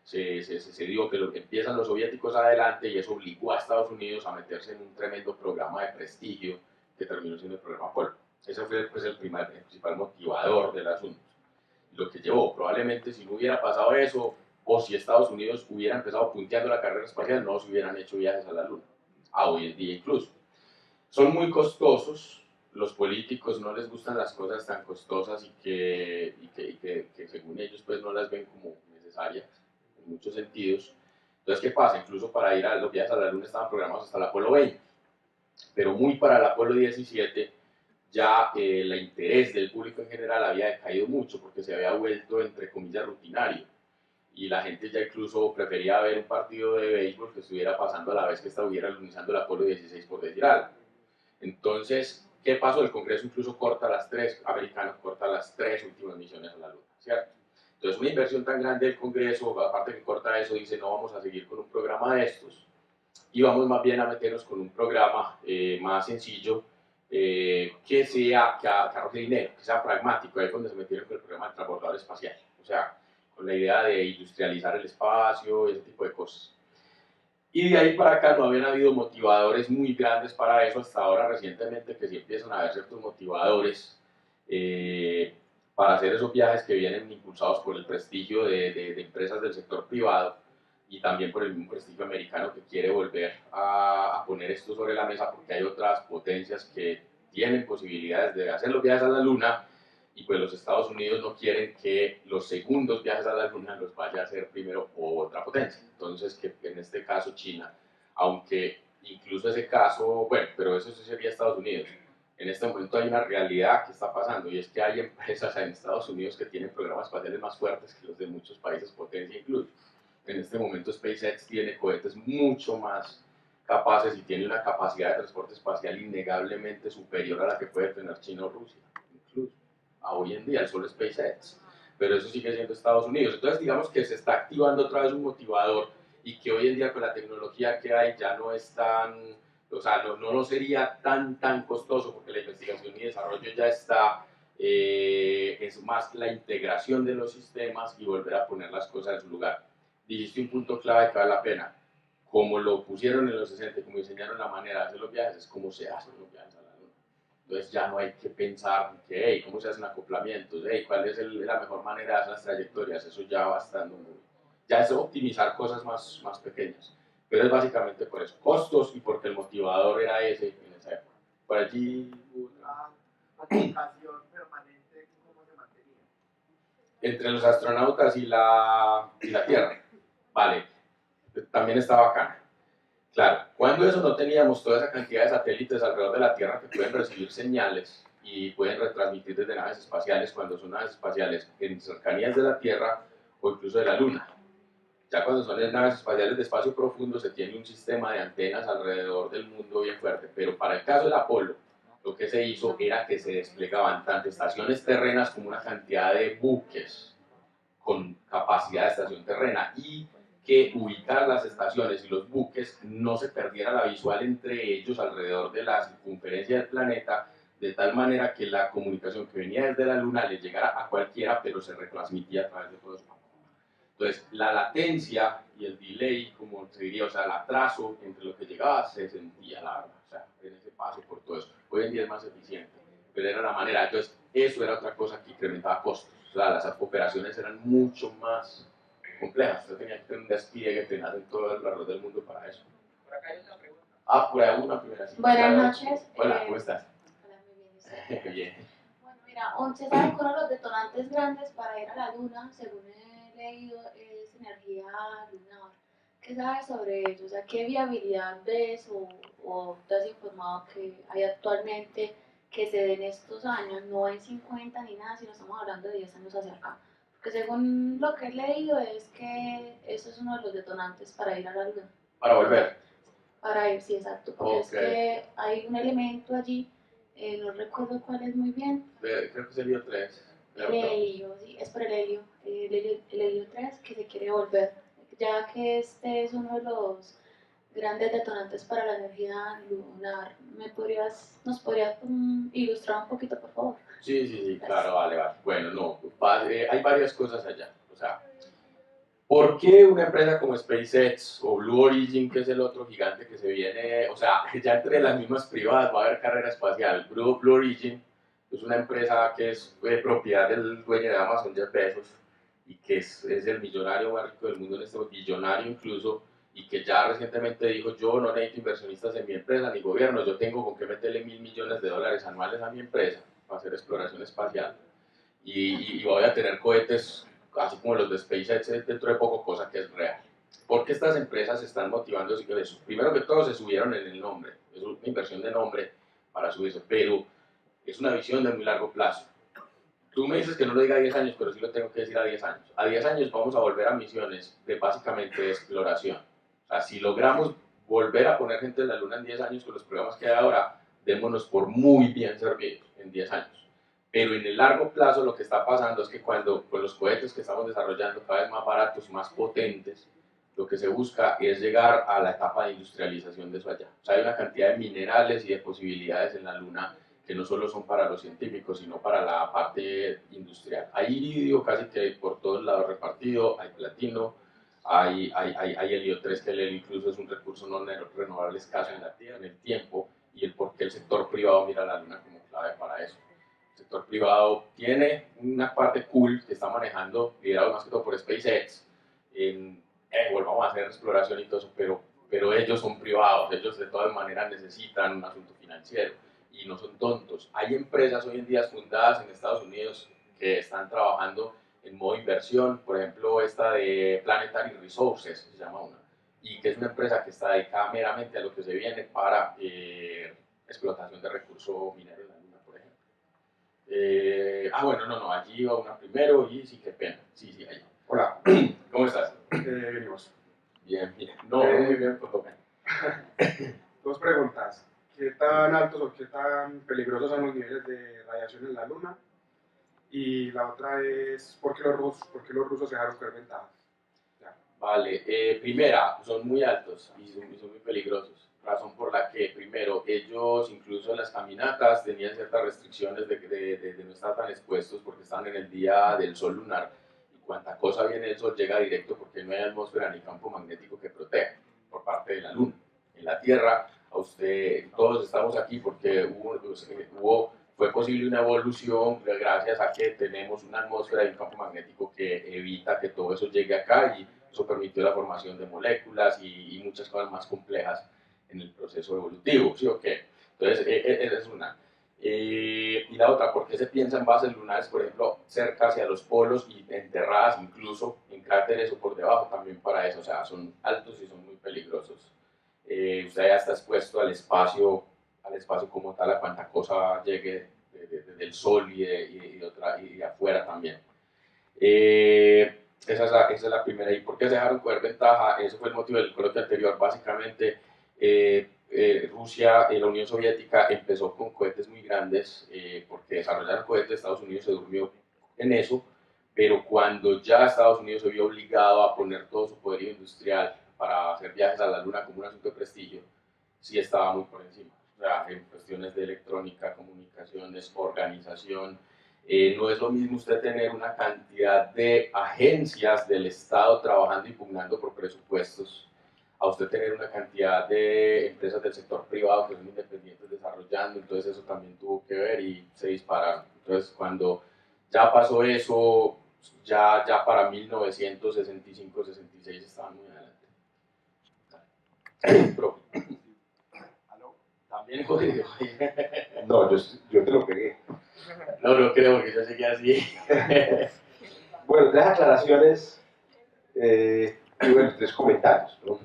se dio que empiezan los soviéticos adelante y eso obligó a Estados Unidos a meterse en un tremendo programa de prestigio que terminó siendo el programa Apolo. Ese fue pues, el principal motivador del asunto. Lo que llevó, probablemente si no hubiera pasado eso, o si Estados Unidos hubiera empezado punteando la carrera espacial, no se hubieran hecho viajes a la Luna, a hoy en día incluso. Son muy costosos, los políticos no les gustan las cosas tan costosas y que según ellos pues no las ven como necesarias en muchos sentidos. Entonces, ¿qué pasa? Incluso para ir a los viajes a la Luna estaban programados hasta el Apolo 20, pero muy para el Apolo 17 ya el interés del público en general había decaído mucho porque se había vuelto, entre comillas, rutinario. Y la gente ya incluso prefería ver un partido de béisbol que estuviera pasando a la vez que estuviera alunizando el Apolo 16, por decir algo. Entonces, ¿qué pasó? El Congreso incluso corta las 3 últimas misiones a la Luna, ¿cierto? Entonces, una inversión tan grande del Congreso, aparte que corta eso, dice no vamos a seguir con un programa de estos y vamos más bien a meternos con un programa más sencillo, que arroje dinero, que sea pragmático. Ahí es donde se metieron con el programa del transbordador espacial, o sea, con la idea de industrializar el espacio, ese tipo de cosas. Y de ahí para acá no habían habido motivadores muy grandes para eso, hasta ahora recientemente que sí empiezan a haber ciertos motivadores para hacer esos viajes que vienen impulsados por el prestigio de empresas del sector privado y también por el mismo prestigio americano que quiere volver a poner esto sobre la mesa porque hay otras potencias que tienen posibilidades de hacer los viajes a la Luna y pues los Estados Unidos no quieren que los segundos viajes a la Luna los vaya a hacer primero otra potencia. Entonces, que en este caso China, aunque incluso ese caso, bueno, pero eso sí sería Estados Unidos. En este momento hay una realidad que está pasando y es que hay empresas en Estados Unidos que tienen programas espaciales más fuertes que los de muchos países potencia incluso. En este momento SpaceX tiene cohetes mucho más capaces y tiene una capacidad de transporte espacial innegablemente superior a la que puede tener China o Rusia, incluso a hoy en día, el solo SpaceX, pero eso sigue siendo Estados Unidos. Entonces digamos que se está activando otra vez un motivador y que hoy en día con la tecnología que hay ya no es tan O sea, no sería tan costoso porque la investigación y desarrollo ya está, es más la integración de los sistemas y volver a poner las cosas en su lugar. Dijiste un punto clave que vale la pena. Como lo pusieron en los 60, como diseñaron la manera de hacer los viajes, es como se hacen los viajes a la Luna. Entonces ya no hay que pensar que, hey, ¿cómo se hacen acoplamientos? Hey, ¿cuál es la mejor manera de hacer las trayectorias? Eso ya va estando muy... Ya es optimizar cosas más pequeñas. Pero es básicamente por eso, costos y porque el motivador era ese en esa época. Por allí... La comunicación permanente, ¿cómo se mantenía? Entre los astronautas y la Tierra. Vale, también está bacana. Claro, cuando eso no teníamos toda esa cantidad de satélites alrededor de la Tierra que pueden recibir señales y pueden retransmitir desde naves espaciales cuando son naves espaciales en cercanías de la Tierra o incluso de la Luna. Ya cuando son naves espaciales de espacio profundo se tiene un sistema de antenas alrededor del mundo bien fuerte, pero para el caso del Apolo, lo que se hizo era que se desplegaban tanto estaciones terrenas como una cantidad de buques con capacidad de estación terrena y que ubicar las estaciones y los buques no se perdiera la visual entre ellos alrededor de la circunferencia del planeta, de tal manera que la comunicación que venía desde la Luna le llegara a cualquiera, pero se retransmitía a través de todo eso. Entonces, la latencia y el delay, como se diría, o sea, el atraso entre lo que llegaba se sentía larga, o sea, en ese paso por todo eso. Hoy en día es más eficiente, pero era la manera. Entonces, eso era otra cosa que incrementaba costos. O sea, las operaciones eran mucho más complejas. Usted tenía que tener un despliegue tenaz en todo el alrededor del mundo para eso. Por acá hay otra pregunta. Ah, por ahí una primera. Sí. Buenas noches. Hola, ¿cómo estás? Hola, muy bien. ¿Usted? Bien. Bueno, mira, se sabe que uno de los detonantes grandes para ir a la Luna, según he leído, es energía lunar. ¿Qué sabes sobre ello? O sea, ¿qué viabilidad ves o te has informado que hay actualmente que se den estos años? No en 50 ni nada, sino estamos hablando de 10 años hacia acá. Porque según lo que he leído es que eso es uno de los detonantes para ir a la Luna. Para volver. Para ir, sí, exacto. Porque es Ok. que hay un elemento allí, no recuerdo cuál es muy bien. Creo que es el lío 3. El helio, sí, es por el helio 3 que se quiere volver, ya que este es uno de los grandes detonantes para la energía lunar. ¿Nos podrías ilustrar un poquito, por favor? Sí, claro, vale. Bueno, no, hay varias cosas allá. O sea, ¿por qué una empresa como SpaceX o Blue Origin, que es el otro gigante que se viene, o sea, ya entre las mismas privadas va a haber carrera espacial? Blue Origin es una empresa que es propiedad del dueño de Amazon, Jeff Bezos, y que es el millonario más rico del mundo en este momento, billonario incluso, y que ya recientemente dijo, yo no necesito inversionistas en mi empresa ni gobierno, yo tengo con qué meterle $1.000 millones anuales a mi empresa para hacer exploración espacial. Y voy a tener cohetes así como los de SpaceX dentro de poco, cosa que es real. ¿Por qué estas empresas están motivando eso? Primero que todo se subieron en el nombre, es una inversión de nombre para subirse, pero es una visión de muy largo plazo. Tú me dices que no lo diga a 10 años, pero sí lo tengo que decir a 10 años. A 10 años vamos a volver a misiones de básicamente de exploración. O sea, si logramos volver a poner gente en la Luna en 10 años con los programas que hay ahora, démonos por muy bien servidos en 10 años. Pero en el largo plazo lo que está pasando es que cuando con los cohetes que estamos desarrollando cada vez más baratos, más potentes, lo que se busca es llegar a la etapa de industrialización de eso allá. O sea, hay una cantidad de minerales y de posibilidades en la Luna que no solo son para los científicos, sino para la parte industrial. Hay iridio casi que por todos lados repartido, hay platino, hay helio 3, que el helio incluso es un recurso no renovable escaso en la Tierra, en el tiempo, y el por qué el sector privado mira la Luna como clave para eso. El sector privado tiene una parte cool que está manejando, liderado más que todo por SpaceX, volvamos a hacer exploración y todo eso, pero ellos son privados, ellos de todas maneras necesitan un asunto financiero y no son tontos. Hay empresas hoy en día fundadas en Estados Unidos que están trabajando en modo inversión, por ejemplo esta de Planetary Resources, se llama una, y que es una empresa que está dedicada meramente a lo que se viene para explotación de recursos mineros en la Luna, por ejemplo. Bueno, no, allí iba una primero y sí, qué pena. Sí, ahí. Hola, ¿Cómo estás? venimos. Bien. No, muy bien, pues toca. Dos preguntas. ¿Qué tan altos o qué tan peligrosos son los niveles de radiación en la Luna? Y la otra es, ¿por qué los rusos dejaron caer ventajas? Ya. Vale, primera, son muy altos y son muy peligrosos. razón por la que, primero, ellos incluso en las caminatas tenían ciertas restricciones de no estar tan expuestos porque están en el día del sol lunar y cuanta cosa viene del sol llega directo porque no hay atmósfera ni campo magnético que proteja por parte de la luna. En la Tierra, todos estamos aquí porque fue posible una evolución gracias a que tenemos una atmósfera y un campo magnético que evita que todo eso llegue acá y eso permitió la formación de moléculas y muchas cosas más complejas en el proceso evolutivo, ¿sí o qué? Entonces, esa es una. Y la otra, ¿por qué se piensa en bases lunares, por ejemplo, cerca hacia los polos y enterradas incluso en cráteres o por debajo también para eso? O sea, son altos y son muy peligrosos. Usted ya está expuesto al espacio como tal, a cuanta cosa llegue del sol y de afuera también. Esa es la primera. ¿Y por qué se dejaron coger ventaja? Ese fue el motivo del coloquio anterior. Básicamente, Rusia y la Unión Soviética empezó con cohetes muy grandes porque desarrollaron cohetes. Estados Unidos se durmió en eso, pero cuando ya Estados Unidos se vio obligado a poner todo su poderío industrial para hacer viajes a la luna como un asunto de prestigio, sí estaba muy por encima. O sea, en cuestiones de electrónica, comunicaciones, organización. No es lo mismo usted tener una cantidad de agencias del Estado trabajando y pugnando por presupuestos, a usted tener una cantidad de empresas del sector privado que son independientes desarrollando, entonces eso también tuvo que ver y se dispararon. Entonces cuando ya pasó eso, ya para 1965-66 estaban muy adelante. Pero, también jodido. No, yo te lo pegué. No creo que yo seguí así. Bueno, 3 aclaraciones y bueno, 3 comentarios, ¿no?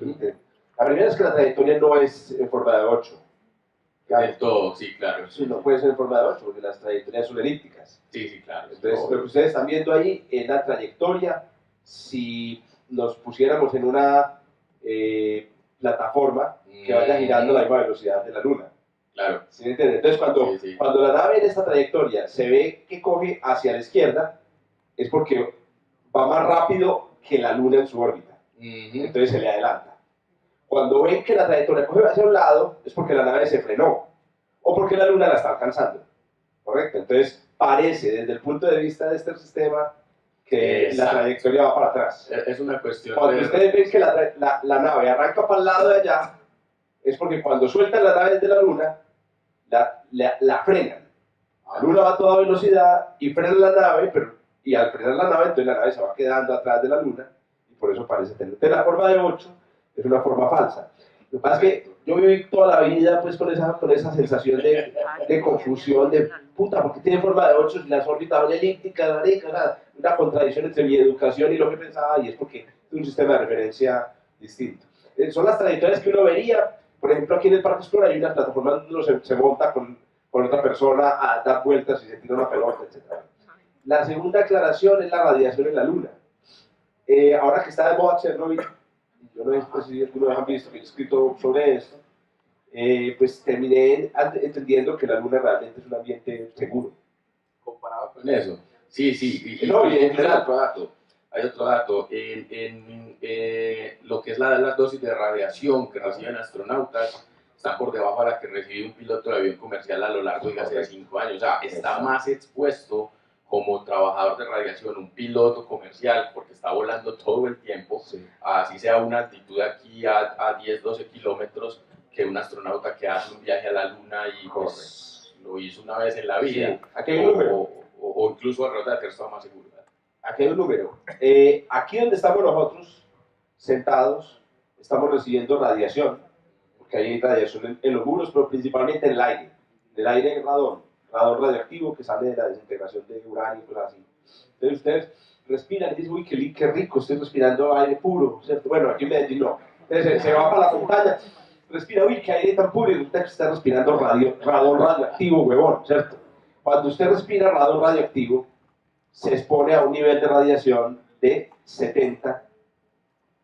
La primera es que la trayectoria no es en forma de 8. Del todo, sí, claro. Sí, no puede ser en forma de 8 porque las trayectorias son elípticas. Sí, claro. Entonces, lo que ustedes están viendo ahí es la trayectoria. Si nos pusiéramos en una plataforma que vaya girando a la misma velocidad de la Luna. Claro. ¿Sí me entienden? Entonces, cuando la nave en esta trayectoria se ve que coge hacia la izquierda, es porque va más rápido que la Luna en su órbita. Entonces se le adelanta. Cuando ven que la trayectoria coge hacia un lado, es porque la nave se frenó o porque la Luna la está alcanzando. ¿Correcto? Entonces parece, desde el punto de vista de este sistema, que la trayectoria va para atrás. Es una cuestión cuando ustedes ven que la nave arranca para el lado de allá, es porque cuando sueltan la nave desde la Luna, la frenan. La Luna va a toda velocidad y frenan la nave, y al frenar la nave, entonces la nave se va quedando atrás de la Luna, y por eso parece tener. Entonces la forma de 8 es una forma falsa. Lo que pasa es que yo viví toda la vida pues, con esa sensación de confusión, de puta, ¿por qué tiene forma de 8 si las órbitas son elípticas, marica? O sea, una contradicción entre mi educación y lo que pensaba, y es porque es un sistema de referencia distinto. Son las trayectorias que uno vería. Por ejemplo, aquí en el Parque Explorer hay una plataforma donde uno se monta con otra persona a dar vueltas y se tira una pelota, etc. La segunda aclaración es la radiación en la Luna. Ahora que está de moda Chernobyl, yo no sé si algunos han visto que he escrito sobre esto, pues terminé entendiendo que la Luna realmente es un ambiente seguro. Comparado con eso. Sí. No, y en general. Hay otro dato. Lo que es las dosis de radiación que reciben astronautas está por debajo de la que recibe un piloto de avión comercial a lo largo de 5 años. O sea, está más expuesto como trabajador de radiación un piloto comercial porque está volando todo el tiempo, así sea una altitud aquí a 10, 12 kilómetros, que un astronauta que hace un viaje a la Luna y pues, lo hizo una vez en la vida. Sí. Aquí hay un número. O incluso alrededor de la Tierra está más seguro. Aquí hay un número. Aquí donde estamos nosotros, sentados, estamos recibiendo radiación, porque hay radiación en los muros, pero principalmente en el aire. En el aire hay radón radioactivo que sale de la desintegración de uranio y cosas así. Entonces ustedes respiran y dicen, uy, qué rico, estoy respirando aire puro, ¿cierto? Bueno, aquí en Medellín no. Entonces se va para la montaña, respira, uy, qué aire tan puro, y usted está respirando radón radioactivo, huevón, ¿cierto? Cuando usted respira radón radioactivo, se expone a un nivel de radiación de 70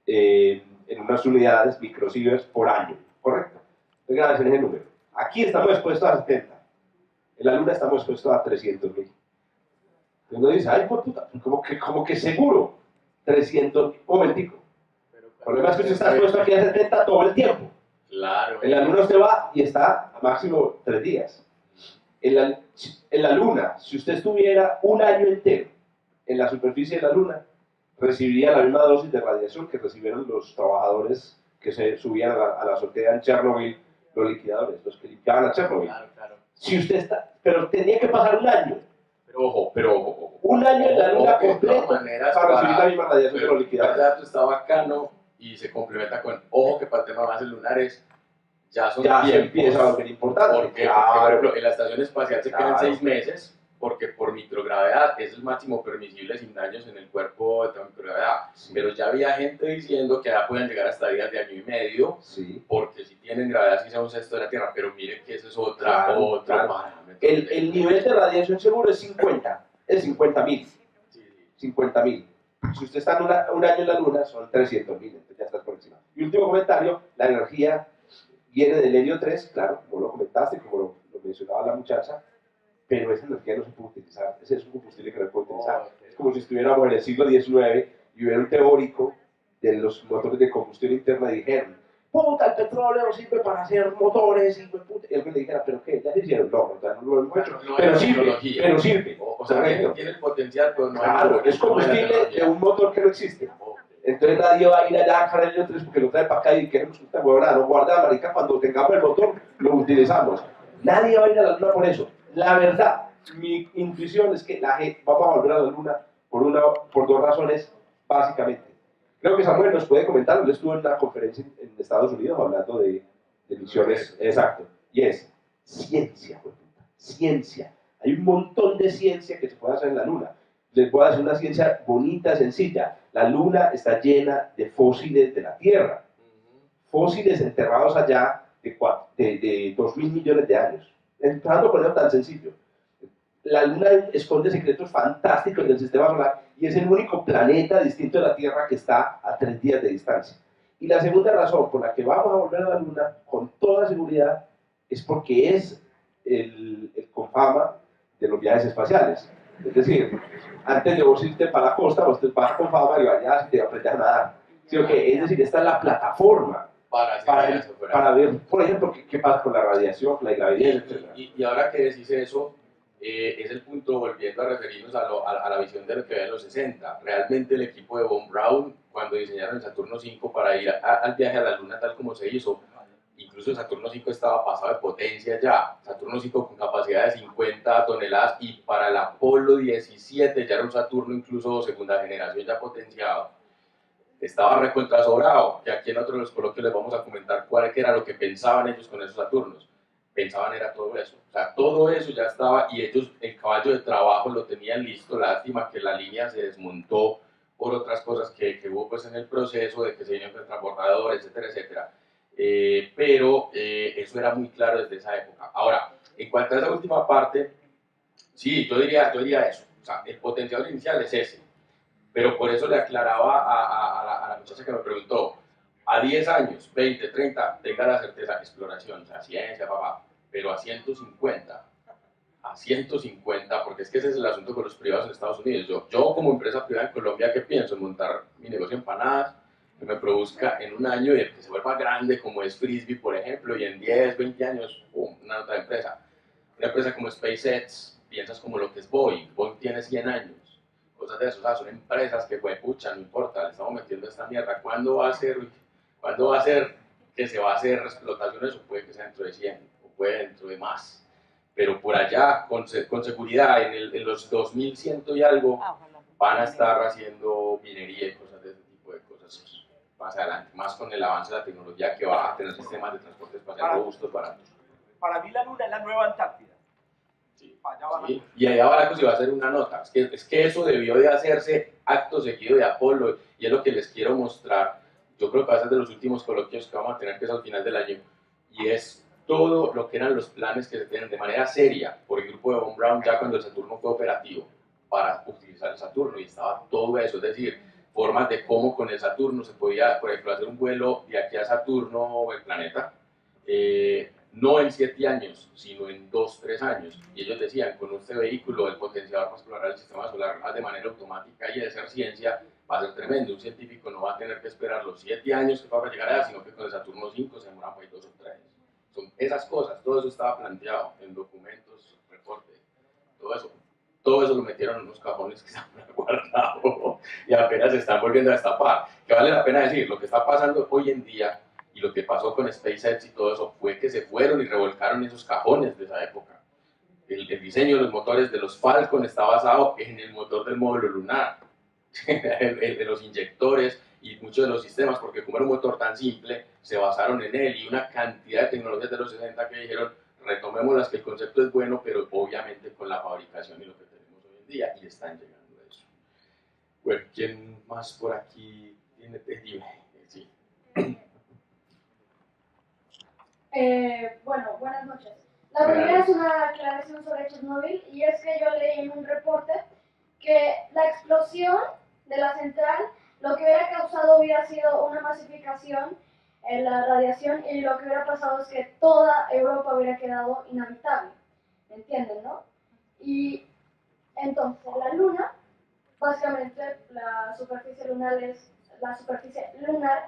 en unas unidades microsieverts por año, ¿correcto? Entonces, gracias ese número. Aquí estamos expuestos a 70. En la Luna estamos expuestos a 300.000. Entonces uno dice, ay, pues puta, como que seguro, 300, un momentico. El problema es que usted está expuesto aquí a 70 todo el tiempo. Claro. En la Luna usted va y está a máximo 3 días. En la Luna, si usted estuviera un año entero en la superficie de la Luna, recibiría la misma dosis de radiación que recibieron los trabajadores que se subían a la azotea en Chernobyl, los liquidadores, los que limpiaban a Chernobyl. Claro, claro. Si usted está, pero tenía que pasar un año. Pero ojo. Un año en la Luna Ojo, que de completo todas maneras, para recibir la misma radiación de pero los el liquidadores. dato está bacano y se complementa con, ojo, que para el tema de bases lunares ya son Ya se tiempos, empieza a volver importante. porque, Claro. por ejemplo, en la estación espacial se quedan Claro. 6 meses, porque por microgravedad es el máximo permisible sin daños en el cuerpo de microgravedad. Sí. Pero ya había gente diciendo que ya pueden llegar hasta días de año y medio, Sí. porque si tienen gravedad, si sea un sexto de la Tierra, pero miren que eso es otro Claro. parámetro. El nivel de radiación seguro es 50, es 50.000. Sí. 50.000. Si usted está en un año en la Luna, son 300.000, entonces ya estás por encima. Y último comentario, la energía viene del helio 3, claro, como lo comentaste, como lo mencionaba la muchacha, pero esa energía no se puede utilizar, ese es un combustible que no se puede utilizar. Es como si estuviéramos en el siglo XIX y hubiera un teórico de los motores de combustión interna y dijeron, puta, el petróleo sirve para hacer motores, y puta. Y alguien le dijera, ¿pero qué? ¿Ya se hicieron? No, no lo hemos hecho. No hay Pero sirve, tecnología. pero sirve. O sea, tiene el potencial, pero no hay Claro, tecnología, es combustible no hay la de tecnología. un motor que no existe. Ok. Entonces nadie va a ir allá a cargar el helio 3 porque lo trae para acá y queremos esta huevona, no guarda marica, cuando tengamos el motor lo utilizamos. Nadie va a ir a la Luna por eso. La verdad, mi intuición es que la gente, vamos a volver a la Luna por 2 razones, básicamente. Creo que Samuel nos puede comentar, él estuvo en una conferencia en Estados Unidos hablando de misiones, exacto, y es ciencia, huevona, ciencia. Hay un montón de ciencia que se puede hacer en la Luna. Les voy a decir una ciencia bonita, sencilla. La Luna está llena de fósiles de la Tierra. Fósiles enterrados allá de 2.000 millones de años. Empezando con eso tan sencillo. La Luna esconde secretos fantásticos del sistema solar y es el único planeta distinto de la Tierra que está a 3 días de distancia. Y la segunda razón por la que vamos a volver a la Luna, con toda seguridad, es porque es el confama de los viajes espaciales. Es decir, antes de vos irte para la costa, vos te vas con fama y vayas y te aprendes a nadar. ¿Sí o qué? Es decir, esta es la plataforma para ver, por ejemplo, qué pasa con la radiación, la gravedad, etc. Y ahora que decís eso, es el punto, volviendo a referirnos a la visión de lo que había en los 60. Realmente el equipo de Von Braun, cuando diseñaron el Saturno V para ir al viaje a la Luna tal como se hizo, incluso el Saturno V estaba pasado de potencia ya. Saturno V con capacidad de 50 toneladas y para el Apolo 17 ya era un Saturno incluso segunda generación ya potenciado. Estaba recontrasobrado, que aquí en otro de los coloquios les vamos a comentar cuál era lo que pensaban ellos con esos Saturnos. Pensaban era todo eso, o sea, todo eso ya estaba y ellos el caballo de trabajo lo tenían listo. Lástima que la línea se desmontó por otras cosas que hubo pues en el proceso de que se vinieron con transbordadores, etcétera, etcétera. Pero eso era muy claro desde esa época. Ahora, en cuanto a esa última parte, sí, yo diría eso, o sea, el potencial inicial es ese, pero por eso le aclaraba a la muchacha que me preguntó, a 10 años, 20, 30, tenga la certeza, exploración, o sea, ciencia, papá, pero a 150, porque es que ese es el asunto con los privados en Estados Unidos. Yo como empresa privada en Colombia, ¿qué pienso? En montar mi negocio de empanadas, que me produzca en un año y que se vuelva grande como es Frisbee, por ejemplo, y en 10, 20 años, ¡pum!, una otra empresa. Una empresa como SpaceX, piensas como lo que es Boeing tiene 100 años. Cosas de eso, o sea, son empresas que, pues, pucha, no importa, le estamos metiendo esta mierda. ¿Cuándo va a ser que se va a hacer explotación? Eso puede que sea dentro de 100, o puede dentro de más. Pero por allá, con seguridad, en los 2100 y algo, van a estar haciendo minería y cosas de ese tipo de cosas más adelante, más con el avance de la tecnología que va a tener sistemas de transporte espacial robustos, baratos. Para mí la Luna es la nueva Antártida. Sí. Allá va Sí. Y allá abajo se va a hacer una nota. Es que eso debió de hacerse acto seguido de Apolo y es lo que les quiero mostrar. Yo creo que va a ser de los últimos coloquios que vamos a tener, que es al final del año, y es todo lo que eran los planes que se tienen de manera seria por el grupo de Von Braun ya cuando el Saturno fue operativo para utilizar el Saturno, y estaba todo eso, es decir, formas de cómo con el Saturno se podía, por ejemplo, hacer un vuelo de aquí a Saturno, el planeta, no en 7 años, sino en 2, 3 años. Y ellos decían, con este vehículo, el potenciador para explorar el sistema solar de manera automática y de ser ciencia, va a ser tremendo. Un científico no va a tener que esperar los 7 años que va a llegar allá, sino que con el Saturno 5 se demora por ahí 2 o 3 años. Son esas cosas, todo eso estaba planteado en documentos, reportes, todo eso lo metieron en unos cajones que se han guardado y apenas se están volviendo a destapar. Que vale la pena decir, lo que está pasando hoy en día y lo que pasó con SpaceX y todo eso fue que se fueron y revolcaron esos cajones de esa época. El diseño de los motores de los Falcon está basado en el motor del módulo lunar, de los inyectores y muchos de los sistemas, porque como era un motor tan simple, se basaron en él y una cantidad de tecnologías de los 60 que dijeron, retomémoslas, que el concepto es bueno, pero obviamente con la fabricación y lo que tenemos hoy en día, y están llegando a eso. Bueno, ¿quién más por aquí tiene? Dime, sí. Bueno, buenas noches. La primera es una aclaración sobre Chernobyl, y es que yo leí en un reporte que la explosión de la central lo que hubiera causado hubiera sido una masificación en la radiación, y lo que hubiera pasado es que toda Europa hubiera quedado inhabitable. ¿Me entienden, no? Y entonces la Luna, básicamente la superficie lunar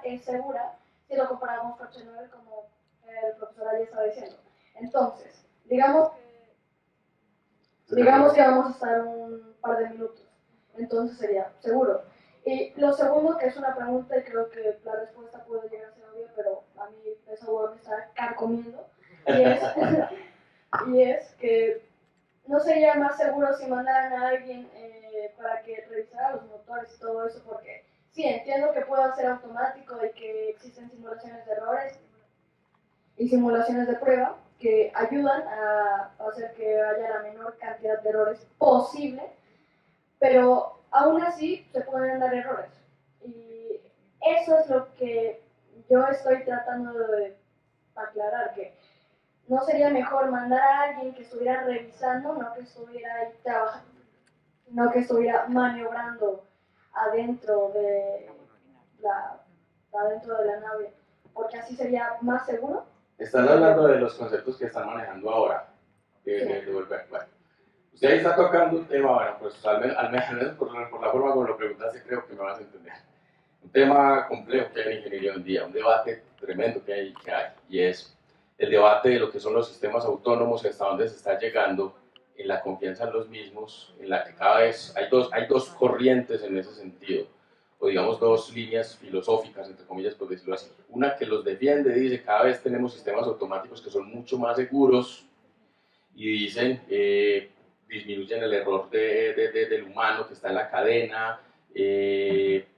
es segura si lo comparamos con Chernobyl, como el profesor ayer estaba diciendo. Entonces, digamos que vamos a estar un par de minutos, entonces sería seguro. Y lo segundo, que es una pregunta y creo que la respuesta puede llegar a ser obvia, pero a mí esa duda me está carcomiendo, y es que no sería más seguro si mandaran a alguien para que revisara los motores y todo eso, porque sí, entiendo que pueda ser automático y que existen simulaciones de errores y simulaciones de prueba que ayudan a hacer que haya la menor cantidad de errores posible, pero aún así se pueden dar errores. Y eso es lo que yo estoy tratando de aclarar, que no sería mejor mandar a alguien que estuviera revisando, no que estuviera ahí trabajando, no que estuviera maniobrando adentro de la nave, porque así sería más seguro. Estás hablando de los conceptos que están manejando ahora, de volver. Bueno, usted ahí está tocando un tema, bueno, pues al menos por la forma como lo preguntaste, creo que me vas a entender. Un tema complejo que hay en ingeniería hoy en día, un debate tremendo que hay, y es el debate de lo que son los sistemas autónomos y hasta dónde se está llegando en la confianza en los mismos, en la que cada vez hay dos corrientes en ese sentido, o digamos 2 líneas filosóficas, entre comillas, por decirlo así. Una que los defiende, dice, cada vez tenemos sistemas automáticos que son mucho más seguros, y dicen, disminuyen el error del humano que está en la cadena,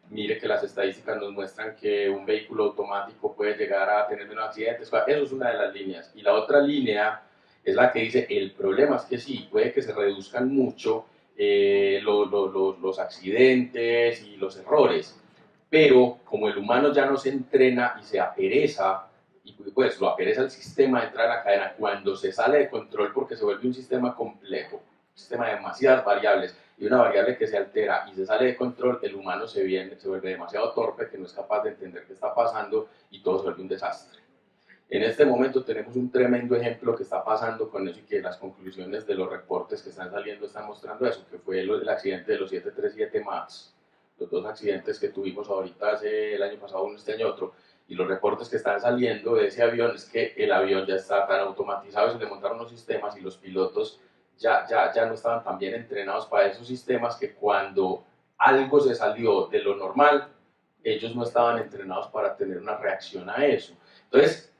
mire que las estadísticas nos muestran que un vehículo automático puede llegar a tener menos accidentes. Eso es una de las líneas. Y la otra línea es la que dice, el problema es que sí, puede que se reduzcan mucho los accidentes y los errores, pero como el humano ya no se entrena y se apereza, y pues lo apereza el sistema de entrar a la cadena cuando se sale de control, porque se vuelve un sistema complejo, un sistema de demasiadas variables, y una variable que se altera y se sale de control, el humano se vuelve demasiado torpe, que no es capaz de entender qué está pasando, y todo se vuelve un desastre. En este momento tenemos un tremendo ejemplo que está pasando con eso, y que las conclusiones de los reportes que están saliendo están mostrando eso, que fue el accidente de los 737 MAX, los 2 accidentes que tuvimos ahorita el año pasado, uno, este año otro, y los reportes que están saliendo de ese avión es que el avión ya está tan automatizado, se le montaron los sistemas y los pilotos ya no estaban tan bien entrenados para esos sistemas, que cuando algo se salió de lo normal, ellos no estaban entrenados para tener una reacción a eso. Entonces,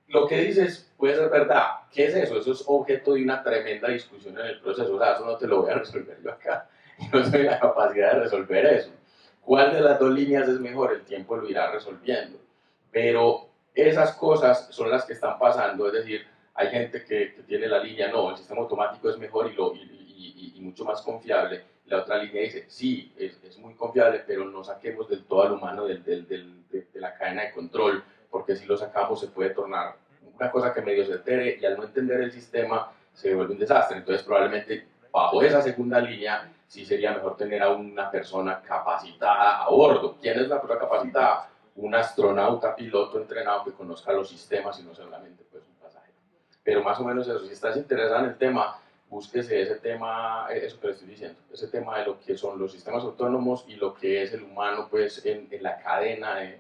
lo que dices puede ser verdad. ¿Qué es eso? Eso es objeto de una tremenda discusión en el proceso. O sea, eso no te lo voy a resolver yo acá. Y no tengo la capacidad de resolver eso. ¿Cuál de las 2 líneas es mejor? El tiempo lo irá resolviendo. Pero esas cosas son las que están pasando. Es decir, hay gente que tiene la línea, no, el sistema automático es mejor y mucho más confiable. La otra línea dice, sí, es muy confiable, pero no saquemos del todo al humano de la cadena de control, porque si lo sacamos se puede tornar una cosa que medio se altere, y al no entender el sistema se vuelve un desastre. Entonces probablemente bajo esa segunda línea sí sería mejor tener a una persona capacitada a bordo. ¿Quién es la persona capacitada? Un astronauta, piloto entrenado que conozca los sistemas y no solamente pues un pasajero. pero más o menos eso. Si estás interesado en el tema, búsquese ese tema, eso que le estoy diciendo, ese tema de lo que son los sistemas autónomos y lo que es el humano pues en la cadena de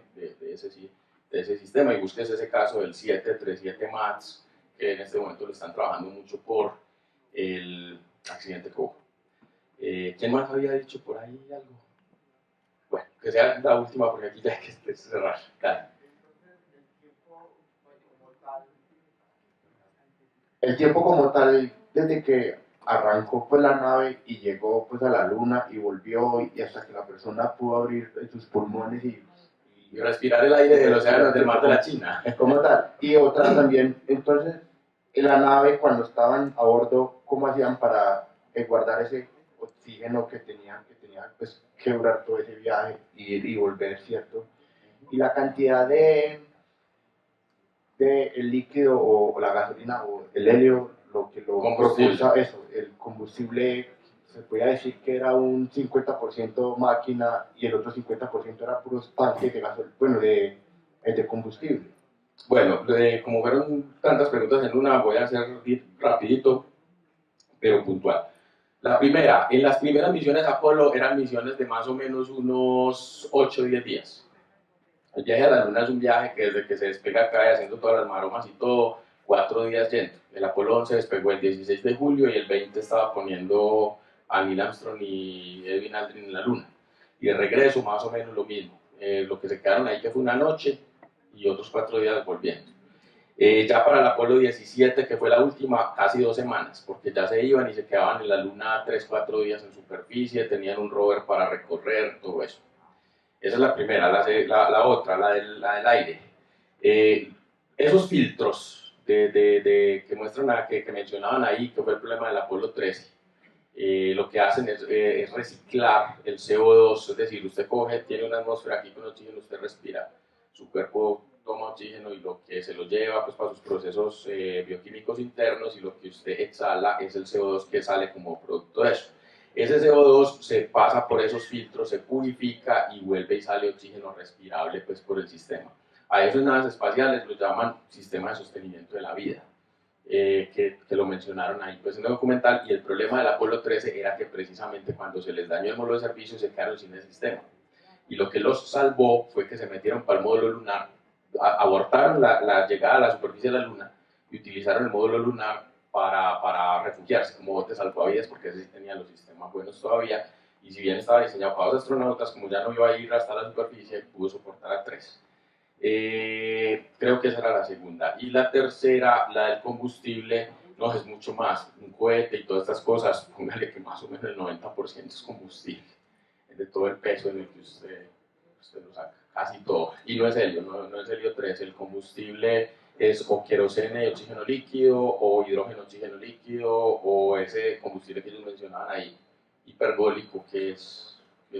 ese sistema, y búsquese ese caso del 737 MAX, que en este momento lo están trabajando mucho por el accidente que hubo. ¿Quién más había dicho por ahí algo? Bueno, que sea la última porque aquí ya hay que cerrar. Dale. El tiempo como tal, desde que arrancó pues la nave y llegó pues a la luna y volvió y hasta que la persona pudo abrir sus pulmones y respirar el aire del océano del mar de la China. Como tal. Y otra también, entonces, en la nave cuando estaban a bordo, ¿cómo hacían para guardar ese oxígeno que tenían pues que durar todo ese viaje y ir y volver, ¿cierto? Y la cantidad de el líquido o la gasolina o el helio, lo que lo propulsa, eso, el combustible, se podía decir que era un 50% máquina y el otro 50% era puros tanques de gasolina, bueno, de combustible. Bueno, como fueron tantas preguntas en una, voy a hacer rapidito, pero puntual. La primera, en las primeras misiones Apolo eran misiones de más o menos unos 8 o 10 días. El viaje a la Luna es un viaje que desde que se despega acá y haciendo todas las maromas y todo, 4 días yendo. El Apolo 11 despegó el 16 de julio y el 20 estaba poniendo a Neil Armstrong y Edwin Aldrin en la Luna. Y de regreso más o menos lo mismo. Lo que se quedaron ahí que fue una noche y otros 4 días volviendo. Ya para el Apolo 17, que fue la última, casi 2 semanas, porque ya se iban y se quedaban en la Luna 3-4 días en superficie, tenían un rover para recorrer, todo eso. Esa es la primera. La otra, la del aire. Esos filtros que muestran, que mencionaban ahí, que fue el problema del Apolo 13, lo que hacen es reciclar el CO2, es decir, usted tiene una atmósfera aquí con oxígeno, usted respira, su cuerpo toma oxígeno y lo que se lo lleva pues, para sus procesos bioquímicos internos, y lo que usted exhala es el CO2 que sale como producto de eso. Ese CO2 se pasa por esos filtros, se purifica y vuelve y sale oxígeno respirable pues, por el sistema. A esos naves espaciales lo llaman sistema de sostenimiento de la vida, que lo mencionaron ahí pues, en el documental, y el problema del Apolo 13 era que precisamente cuando se les dañó el módulo de servicio se quedaron sin el sistema. Y lo que los salvó fue que se metieron para el módulo lunar, abortaron la llegada a la superficie de la Luna y utilizaron el módulo lunar para refugiarse como bote salvavidas, porque ese sí tenía los sistemas buenos todavía, y si bien estaba diseñado para 2 astronautas, como ya no iba a ir hasta la superficie, pudo soportar a 3. Creo que esa era la segunda. Y la tercera, la del combustible, no es mucho más. Un cohete y todas estas cosas, póngale que más o menos el 90% es combustible, de todo el peso en el que usted lo saca, casi todo. Y no es helio, no es helio 3, el combustible es o queroseno y oxígeno líquido, o hidrógeno oxígeno líquido, o ese combustible que ellos mencionaban ahí, hipergólico, que es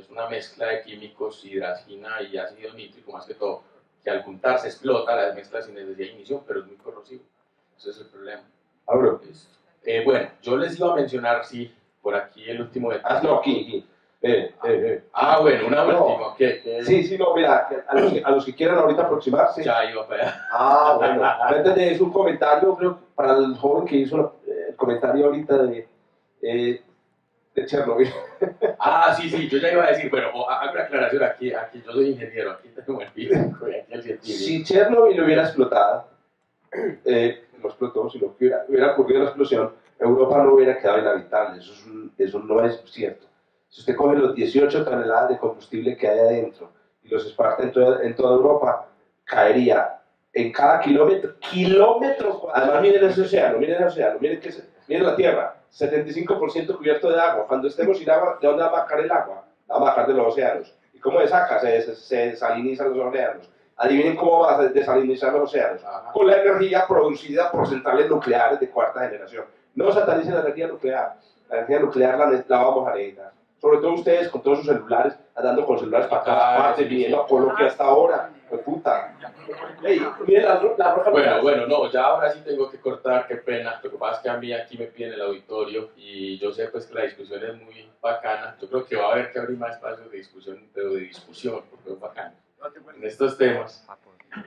una mezcla de químicos, hidracina y ácido nítrico más que todo, que al juntarse explota la mezcla sin necesidad de ignición, pero es muy corrosivo. Ese es el problema. Bueno, yo les iba a mencionar, sí, por aquí el último detalle. Hazlo aquí. Bueno, una última. No. Sí, no, mira, a los que quieran ahorita aproximarse. Ya iba para allá. Bueno. Antes de eso, un comentario, creo, para el joven que hizo el comentario ahorita de Chernobyl. Sí, yo ya iba a decir, bueno, hago una aclaración aquí yo soy ingeniero, aquí tengo el físico y aquí el científico. Si Chernobyl hubiera explotado, no explotó, si no hubiera ocurrido la explosión, Europa no hubiera quedado inhabitable, eso no es cierto. Si usted coge los 18 toneladas de combustible que hay adentro y los esparce en toda Europa, caería en cada kilómetro, además miren ese océano, miren la Tierra, 75% cubierto de agua. Cuando estemos sin agua, ¿de dónde va a bajar el agua? La va a bajar de los océanos. ¿Y cómo se saca? Se desalinizan los océanos. Adivinen cómo va a desalinizar los océanos. Con la energía producida por centrales nucleares de 4ª generación. No satanicen la energía nuclear. La energía nuclear la vamos a necesitar. Sobre todo ustedes con todos sus celulares, andando con celulares para todas partes, viniendo a Polo que hasta ahora. Pues puta. Hey, miren la roja. Bueno, no, ya ahora sí tengo que cortar, qué pena. Lo que pasa es que a mí aquí me piden el auditorio y yo sé pues que la discusión es muy bacana. Yo creo que va a haber que abrir más espacios de discusión, pero de discusión, porque es bacana en estos temas.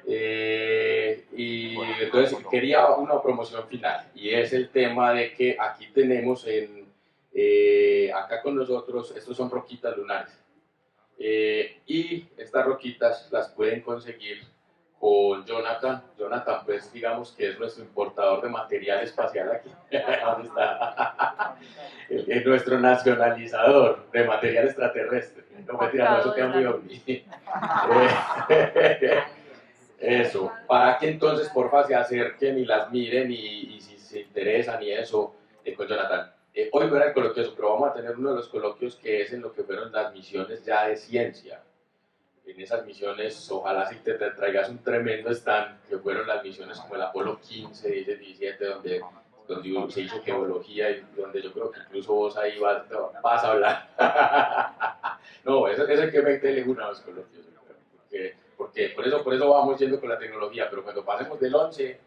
Y entonces quería una promoción final, y es el tema de que aquí tenemos acá con nosotros, estos son roquitas lunares, y estas roquitas las pueden conseguir con Jonathan. Jonathan, pues digamos que es nuestro importador de material espacial aquí. ¿Dónde está? Es nuestro nacionalizador de material extraterrestre. No me tiran, eso queda muy ovni. Eso, para que entonces porfa se acerquen y las miren y si se interesan y eso, con Jonathan. Hoy no era el coloquio, pero vamos a tener uno de los coloquios que es en lo que fueron las misiones ya de ciencia. En esas misiones, ojalá si te traigas un tremendo stand, que fueron las misiones como el Apolo 15, 17, donde se hizo geología y donde yo creo que incluso vos ahí vas a hablar. No, eso hay que meterle una a los coloquios, porque por eso vamos yendo con la tecnología, pero cuando pasemos del 11,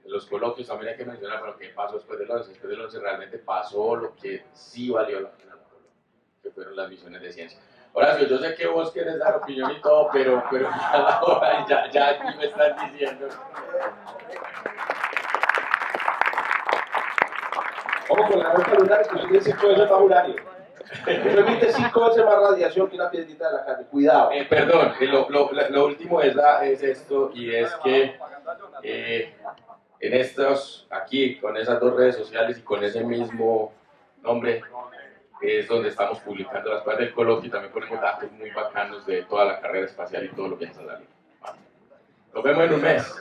los coloquios también hay que mencionar lo que pasó después del 11. Después del 11 realmente pasó lo que sí valió la pena, que fueron las misiones de ciencia. Horacio, yo sé que vos querés dar opinión y todo, pero ya aquí me están diciendo. Vamos con la roca lunar, que tiene 5 veces más uranio. Eso emite 5 veces más radiación que una piedrita de la calle. Cuidado. Perdón, lo último es esto, y es que en estos, aquí, con esas dos redes sociales y con ese mismo nombre, es donde estamos publicando las cosas del coloquio, y también ponemos datos muy bacanos de toda la carrera espacial y todo lo que es a la luna. Nos vemos en un mes.